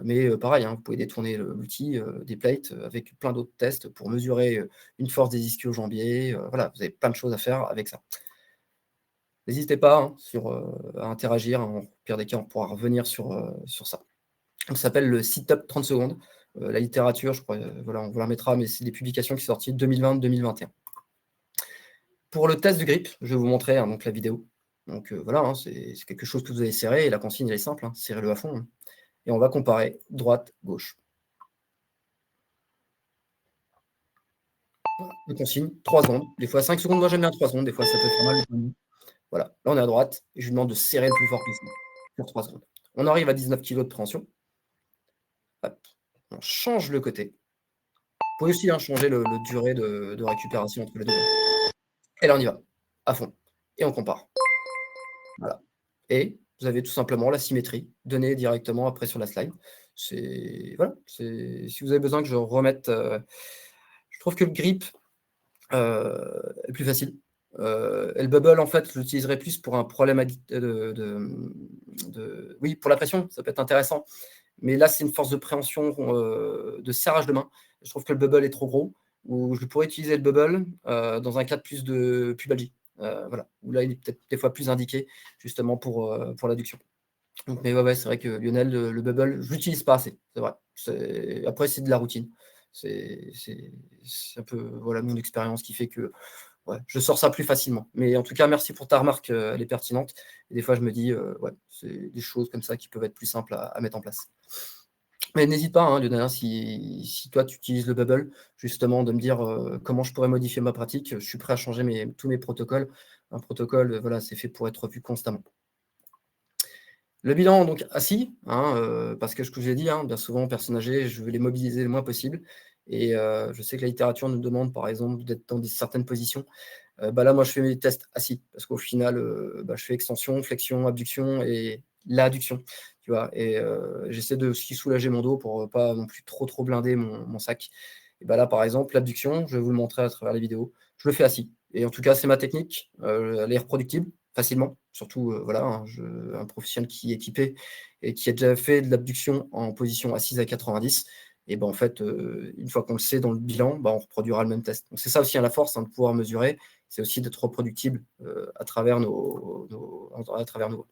Mais pareil, hein, vous pouvez détourner l'outil, des plates, avec plein d'autres tests pour mesurer, une force des ischio-jambiers, voilà, vous avez plein de choses à faire avec ça. N'hésitez pas, hein, à interagir, hein, au pire des cas, on pourra revenir sur ça. Ça s'appelle le sit-up 30 secondes. La littérature, je crois, voilà, on vous la mettra, mais c'est des publications qui sont sorties 2020-2021. Pour le test du grip, je vais vous montrer, hein, donc la vidéo. Donc voilà, hein, c'est quelque chose que vous allez serrer et la consigne elle est simple, hein, serrez-le à fond, hein. Et on va comparer droite, gauche. Voilà, les consignes, 3 secondes, des fois 5 secondes, moi j'aime bien 3 secondes, des fois ça peut faire mal. Voilà, là on est à droite et je lui demande de serrer le plus fort possible sur 3 secondes. On arrive à 19 kg de préhension. Hop, on change le côté. Vous pouvez aussi, hein, changer le durée de récupération entre les deux. Et là on y va, à fond. Et on compare. Voilà. Et vous avez tout simplement la symétrie donnée directement après sur la slide. C'est voilà, si vous avez besoin que je remette, je trouve que le grip, est plus facile. Et le bubble, en fait, je l'utiliserai plus pour un problème oui, pour la pression, ça peut être intéressant. Mais là, c'est une force de préhension, de serrage de main. Je trouve que le bubble est trop gros, ou je pourrais utiliser le bubble, dans un cas de plus de pubalgie. Voilà, où là, il est peut-être des fois plus indiqué justement pour l'adduction. Donc mais ouais, c'est vrai que Lionel, le bubble, je l'utilise pas assez, c'est vrai. Après, c'est de la routine. C'est un peu, voilà, mon expérience qui fait que, ouais, je sors ça plus facilement. Mais en tout cas, merci pour ta remarque, elle est pertinente. Et des fois, je me dis, ouais, c'est des choses comme ça qui peuvent être plus simples à mettre en place. Mais n'hésite pas, hein, Lionel, hein, si toi, tu utilises le bubble, justement, de me dire, comment je pourrais modifier ma pratique. Je suis prêt à changer tous mes protocoles. Un protocole, voilà, c'est fait pour être revu constamment. Le bilan, donc assis, hein, parce que ce que j'ai dit, hein, bien souvent, personnes âgées, je veux les mobiliser le moins possible. Et je sais que la littérature nous demande, par exemple, d'être dans certaines positions. Là, moi, je fais mes tests assis parce qu'au final, je fais extension, flexion, abduction et l'adduction, tu vois? Et j'essaie de aussi soulager mon dos pour pas non plus trop blinder mon sac. Et là, par exemple, l'abduction, je vais vous le montrer à travers les vidéos, je le fais assis. Et en tout cas, c'est ma technique, elle est reproductible facilement, surtout voilà, un professionnel qui est équipé et qui a déjà fait de l'abduction en position assise à 90, et ben en fait, une fois qu'on le sait dans le bilan, on reproduira le même test. Donc c'est ça aussi la force de pouvoir mesurer, c'est aussi d'être reproductible à travers à travers nos.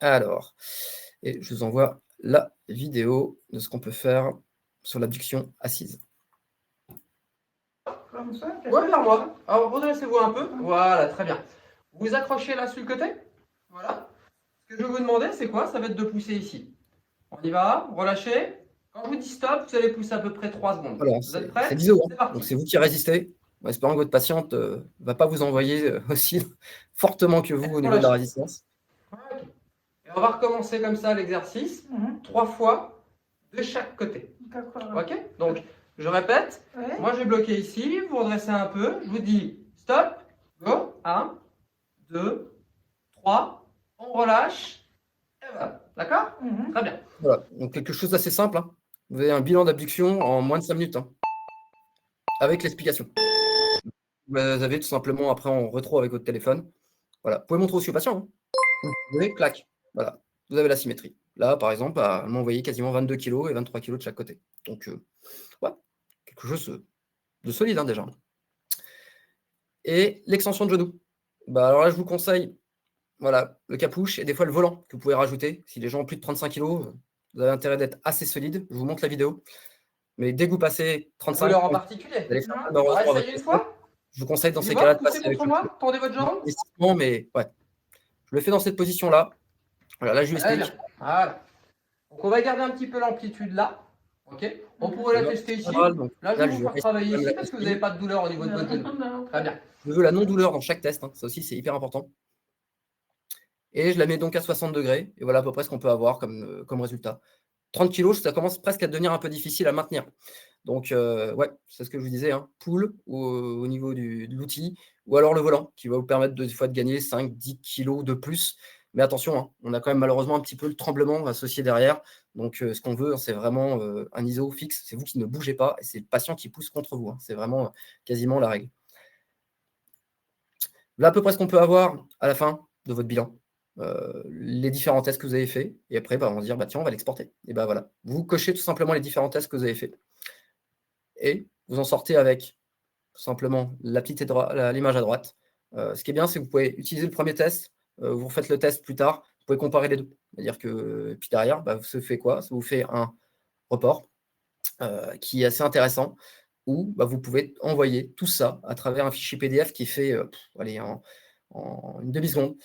Alors, et je vous envoie la vidéo de ce qu'on peut faire sur l'abduction assise. Comme ça? Ouais, vers moi. Alors, redressez-vous un peu. Voilà, très bien. Vous accrochez là sur le côté. Voilà. Ce que je vais vous demander, c'est quoi? Ça va être de pousser ici. On y va, relâchez. Quand je vous dis stop, vous allez pousser à peu près 3 secondes. Voilà, vous êtes prêts? C'est l'ISO, hein. C'est parti. Donc, c'est vous qui résistez. En espérant que votre patiente ne va pas vous envoyer aussi fortement que vous au niveau de la résistance. Okay. Et on va recommencer comme ça l'exercice, 3 fois de chaque côté. Ok? Donc, je répète. Ouais. Moi, je vais bloquer ici. Vous redressez un peu. Je vous dis stop, go. 1, 2, 3. On relâche. Et voilà. D'accord? Très bien. Voilà. Donc, quelque chose d'assez simple. Hein. Vous avez un bilan d'abduction en moins de 5 minutes. Hein, avec l'explication. Vous avez tout simplement après en rétro avec votre téléphone. Voilà. Vous pouvez montrer aussi aux patients. Hein. Vous pouvez, clac. Voilà. Vous avez la symétrie. Là, par exemple, elle m'a envoyé quasiment 22 kg et 23 kg de chaque côté. Donc, ouais, quelque chose de solide hein, déjà. Et l'extension de genou. Alors là, je vous conseille voilà, le capuche et des fois le volant que vous pouvez rajouter. Si les gens ont plus de 35 kg, vous avez intérêt d'être assez solide. Je vous montre la vidéo. Mais dès que vous passez 35 kg, en particulier, vous allez faire malheureusement votre fois. Je vous conseille dans ces cas-là de passer avec moi. Tendez votre jambe. Mais ouais, je le fais dans cette position-là. Voilà, là, je lui explique. Voilà. Donc, on va garder un petit peu l'amplitude là. Ok. On pourrait la tester ici. Là, je vais vous faire travailler ici parce que vous n'avez pas de douleur au niveau de votre genou. Très bien. Je veux la non-douleur dans chaque test. Hein. Ça aussi, c'est hyper important. Et je la mets donc à 60 degrés. Et voilà à peu près ce qu'on peut avoir comme résultat. 30 kg, ça commence presque à devenir un peu difficile à maintenir. Donc, ouais, c'est ce que je vous disais. Hein. Pull au niveau de l'outil. Ou alors le volant qui va vous permettre des fois de gagner 5-10 kg de plus. Mais attention, hein, on a quand même malheureusement un petit peu le tremblement associé derrière. Donc, ce qu'on veut, c'est vraiment un ISO fixe. C'est vous qui ne bougez pas et c'est le patient qui pousse contre vous. Hein. C'est vraiment quasiment la règle. Là, à peu près ce qu'on peut avoir à la fin de votre bilan. Les différents tests que vous avez faits. Et après, on va se dire, tiens, on va l'exporter. Et voilà. Vous cochez tout simplement les différents tests que vous avez faits. Et vous en sortez avec tout simplement l'image à droite. Ce qui est bien, c'est que vous pouvez utiliser le premier test, vous refaites le test plus tard, vous pouvez comparer les deux. C'est-à-dire que puis derrière, ça fait quoi? Ça vous fait un report qui est assez intéressant, où vous pouvez envoyer tout ça à travers un fichier PDF qui fait en une demi-seconde.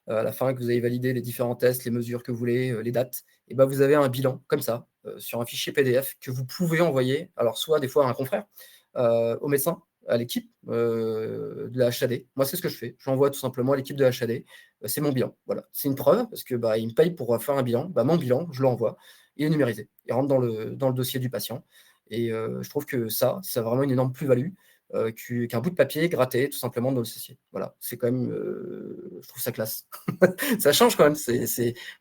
À la fin que vous avez validé les différents tests, les mesures que vous voulez, les dates, et vous avez un bilan comme ça, sur un fichier PDF que vous pouvez envoyer, alors soit des fois à un confrère, au médecin, à l'équipe de la HAD. Moi, c'est ce que je fais. J'envoie tout simplement à l'équipe de la HAD. C'est mon bilan. Voilà. C'est une preuve parce que ils me payent pour faire un bilan. Mon bilan, je l'envoie. Il est numérisé. Il rentre dans le dossier du patient. Et je trouve que ça a vraiment une énorme plus-value qu'un bout de papier gratté tout simplement dans le dossier. Voilà, c'est quand même, je trouve ça classe. Ça change quand même.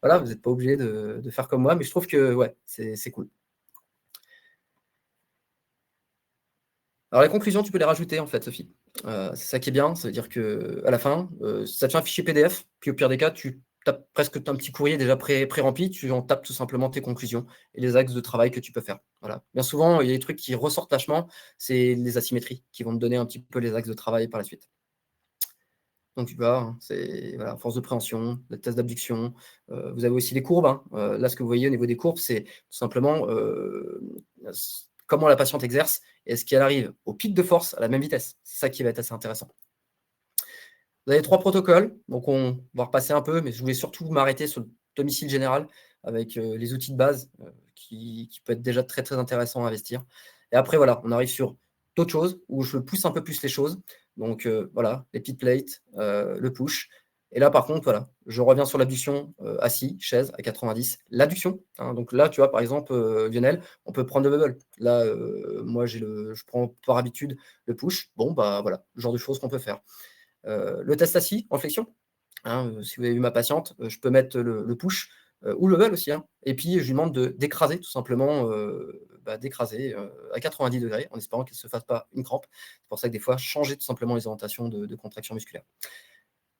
Voilà, vous n'êtes pas obligé de faire comme moi, mais je trouve que ouais, c'est cool. Alors les conclusions, tu peux les rajouter en fait, Sophie. C'est ça qui est bien, ça veut dire qu'à la fin, ça te fait un fichier PDF, puis au pire des cas, tu tapes presque un petit courrier déjà pré-rempli, tu en tapes tout simplement tes conclusions et les axes de travail que tu peux faire. Voilà. Bien souvent, il y a des trucs qui ressortent vachement, c'est les asymétries qui vont te donner un petit peu les axes de travail par la suite. Donc tu vois, hein, c'est voilà, force de préhension, le test d'abduction. Vous avez aussi les courbes. Hein. Là, ce que vous voyez au niveau des courbes, c'est tout simplement comment la patiente exerce et est-ce qu'elle arrive au pic de force à la même vitesse. C'est ça qui va être assez intéressant. Vous avez 3 protocoles, donc on va repasser un peu, mais je voulais surtout m'arrêter sur le domicile général avec les outils de base qui peut être déjà très très intéressant à investir. Et après, voilà, on arrive sur d'autres choses où je pousse un peu plus les choses. Donc voilà, les petites plates, le push. Et là, par contre, voilà, je reviens sur l'abduction assis, chaise à 90. L'abduction, hein, donc là, tu vois, par exemple, Lionel, on peut prendre le bubble. Là, moi, je prends par habitude le push. Bon, voilà, le genre de choses qu'on peut faire. Le test assis en flexion. Hein, si vous avez vu ma patiente, je peux mettre le push ou le bubble aussi. Hein, et puis, je lui demande d'écraser tout simplement, d'écraser à 90 degrés en espérant qu'il ne se fasse pas une crampe. C'est pour ça que des fois, changer tout simplement les orientations de contraction musculaire.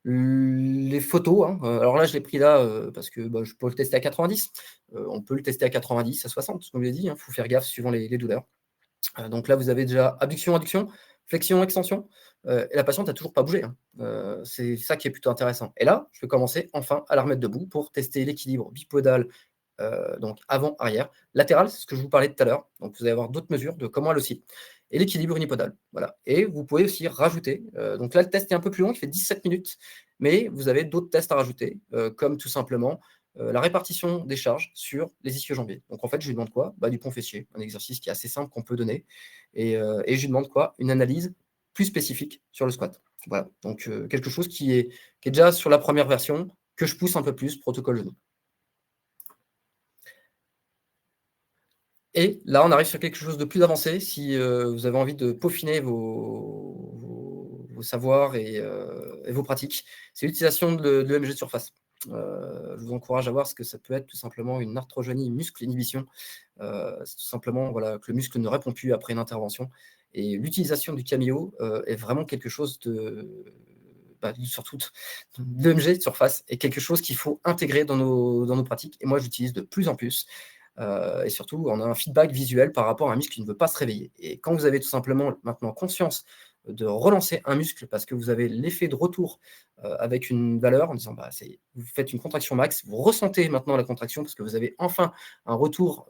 Les photos, hein, alors là, je l'ai pris là parce que bah, je peux le tester à 90. On peut le tester à 90, à 60, comme je l'ai dit. Il faut faire gaffe suivant les douleurs. Donc là, vous avez déjà abduction, adduction, flexion, extension. Et la patiente n'a toujours pas bougé, hein. C'est ça qui est plutôt intéressant. Et là, je vais commencer enfin à la remettre debout pour tester l'équilibre bipodal, donc avant-arrière. Latéral, c'est ce que je vous parlais tout à l'heure. Donc vous allez avoir d'autres mesures de comment elle oscille. Et l'équilibre unipodal. Voilà. Et vous pouvez aussi rajouter. Donc là, le test est un peu plus long, il fait 17 minutes, mais vous avez d'autres tests à rajouter, comme tout simplement la répartition des charges sur les ischio-jambiers. Donc en fait, je lui demande quoi? Du pont fessier, un exercice qui est assez simple qu'on peut donner. Et je lui demande quoi? Une analyse plus spécifique sur le squat. Voilà. Donc quelque chose qui est déjà sur la première version, que je pousse un peu plus, protocole genou. Et là, on arrive sur quelque chose de plus avancé. Si vous avez envie de peaufiner vos savoirs et vos pratiques, c'est l'utilisation de l'EMG de surface. Je vous encourage à voir ce que ça peut être tout simplement une arthrogénie muscle-inhibition. C'est tout simplement voilà, que le muscle ne répond plus après une intervention. Et l'utilisation du cameo est vraiment quelque chose surtout de l'EMG de surface est quelque chose qu'il faut intégrer dans nos pratiques. Et moi, j'utilise de plus en plus. Et surtout, on a un feedback visuel par rapport à un muscle qui ne veut pas se réveiller. Et quand vous avez tout simplement maintenant conscience de relancer un muscle parce que vous avez l'effet de retour avec une valeur en disant vous faites une contraction max, vous ressentez maintenant la contraction parce que vous avez enfin un retour,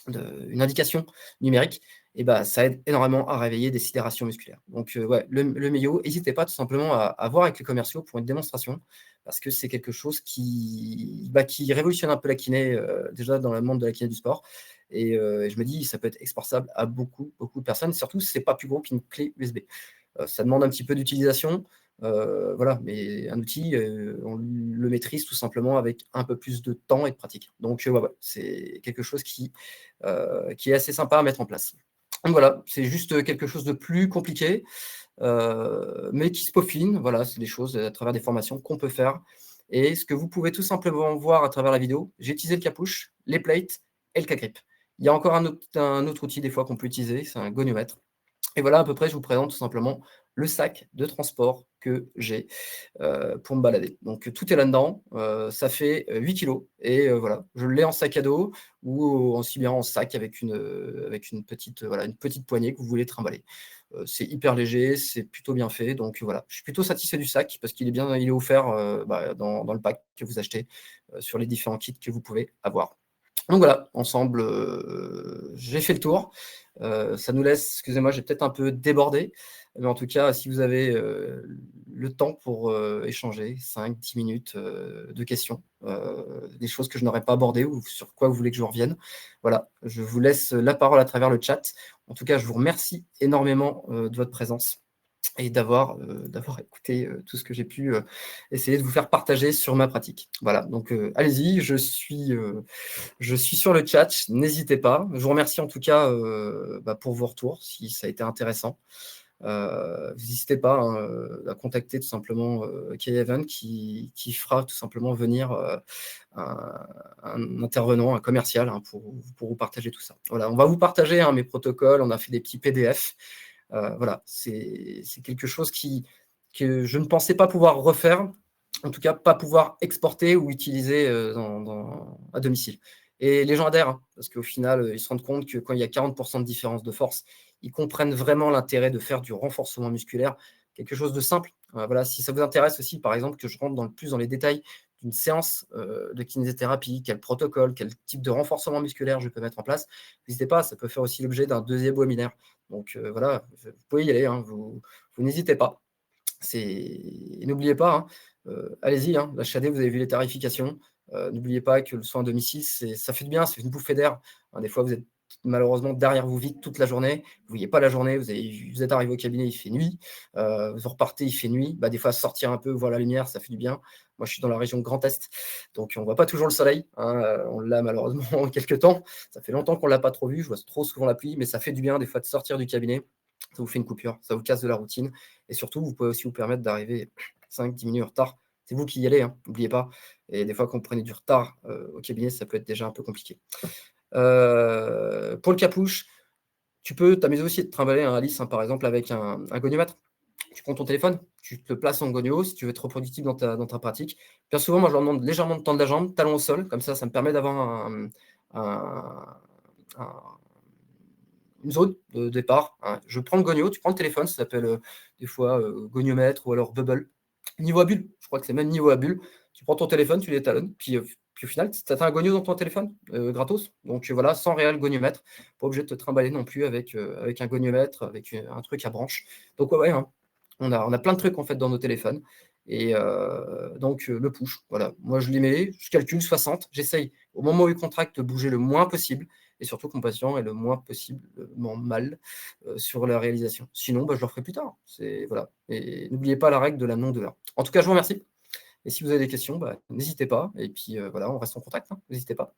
une indication numérique, et ça aide énormément à réveiller des sidérations musculaires. Donc ouais, le meillot, n'hésitez pas tout simplement à voir avec les commerciaux pour une démonstration, parce que c'est quelque chose qui révolutionne un peu la kiné, déjà dans le monde de la kiné du sport. Et je me dis, ça peut être exportable à beaucoup, beaucoup de personnes. Surtout, c'est pas plus gros qu'une clé USB. Ça demande un petit peu d'utilisation, voilà, mais un outil, on le maîtrise tout simplement avec un peu plus de temps et de pratique. Donc ouais, c'est quelque chose qui est assez sympa à mettre en place. Donc voilà, c'est juste quelque chose de plus compliqué, mais qui se peaufine. Voilà, c'est des choses à travers des formations qu'on peut faire. Et ce que vous pouvez tout simplement voir à travers la vidéo, j'ai utilisé le capuche, les plates et le K-grip. Il y a encore un autre outil des fois qu'on peut utiliser, c'est un goniomètre. Et voilà, à peu près, je vous présente tout simplement le sac de transport que j'ai pour me balader. Donc tout est là-dedans, ça fait 8 kilos et voilà, je l'ai en sac à dos ou aussi bien en sac avec une petite, une petite poignée que vous voulez trimballer. C'est hyper léger, c'est plutôt bien fait, donc voilà. Je suis plutôt satisfait du sac parce qu'il est offert dans le pack que vous achetez sur les différents kits que vous pouvez avoir. Donc voilà, ensemble, j'ai fait le tour. Ça nous laisse, excusez-moi, j'ai peut-être un peu débordé, mais en tout cas, si vous avez le temps pour échanger 5-10 minutes de questions, des choses que je n'aurais pas abordées ou sur quoi vous voulez que je revienne, voilà, je vous laisse la parole à travers le chat. En tout cas, je vous remercie énormément de votre présence et d'avoir écouté tout ce que j'ai pu essayer de vous faire partager sur ma pratique. Voilà, donc allez-y, je suis sur le chat, n'hésitez pas. Je vous remercie en tout cas pour vos retours, si ça a été intéressant. N'hésitez pas hein, à contacter tout simplement Kay-Evan qui fera tout simplement venir un intervenant, un commercial hein, pour vous partager tout ça. Voilà, on va vous partager hein, mes protocoles, on a fait des petits PDF. Voilà, c'est quelque chose que je ne pensais pas pouvoir refaire, en tout cas pas pouvoir exporter ou utiliser à domicile. Et les gens adhèrent, hein, parce qu'au final, ils se rendent compte que quand il y a 40% de différence de force, ils comprennent vraiment l'intérêt de faire du renforcement musculaire, quelque chose de simple. Voilà, si ça vous intéresse aussi, par exemple, que je rentre plus dans les détails d'une séance de kinésithérapie, quel protocole, quel type de renforcement musculaire je peux mettre en place, n'hésitez pas, ça peut faire aussi l'objet d'un deuxième webinaire. Donc voilà, vous pouvez y aller, hein, vous n'hésitez pas. Et n'oubliez pas, hein, allez-y, hein, la Shadé, vous avez vu les tarifications. N'oubliez pas que le soin à domicile, ça fait du bien, c'est une bouffée d'air. Hein, des fois, vous êtes malheureusement derrière vous vite toute la journée. Vous ne voyez pas la journée, vous êtes arrivé au cabinet, il fait nuit. Vous repartez, il fait nuit. Des fois, sortir un peu, voir la lumière, ça fait du bien. Moi, je suis dans la région Grand Est, donc on ne voit pas toujours le soleil. Hein, on l'a malheureusement en quelques temps. Ça fait longtemps qu'on ne l'a pas trop vu. Je vois trop souvent la pluie, mais ça fait du bien des fois de sortir du cabinet. Ça vous fait une coupure, ça vous casse de la routine. Et surtout, vous pouvez aussi vous permettre d'arriver 5-10 minutes en retard. C'est vous qui y allez, hein, n'oubliez pas. Et des fois, quand vous prenez du retard au cabinet, ça peut être déjà un peu compliqué. Pour le capuche, tu peux t'amuser aussi de trimballer un Alice, hein, par exemple, avec un goniomètre. tu prends ton téléphone, tu te le places en gonio si tu veux être reproductif dans ta pratique. Bien souvent, moi, je leur demande légèrement de tendre la jambe, talon au sol, comme ça me permet d'avoir un une zone de départ, hein. Je prends le gonio, tu prends le téléphone, ça s'appelle, des fois, goniomètre ou alors bubble. Niveau à bulle, je crois que c'est même niveau à bulle. Tu prends ton téléphone, tu l'étalonnes, puis au final, tu as un gonio dans ton téléphone, gratos. Donc voilà, sans réel goniomètre. Pas obligé de te trimballer non plus avec un goniomètre, avec, un truc à branche. Donc ouais, hein, on a plein de trucs en fait dans nos téléphones et donc le push, voilà. Moi je les mets, je calcule 60, j'essaye au moment où il contracte de bouger le moins possible et surtout que mon patient ait le moins possiblement mal, sur la réalisation. Sinon, bah, je le referai plus tard. C'est voilà et n'oubliez pas la règle de la non-douleur. En tout cas, je vous remercie et si vous avez des questions, bah, n'hésitez pas et puis, voilà, on reste en contact, hein, n'hésitez pas.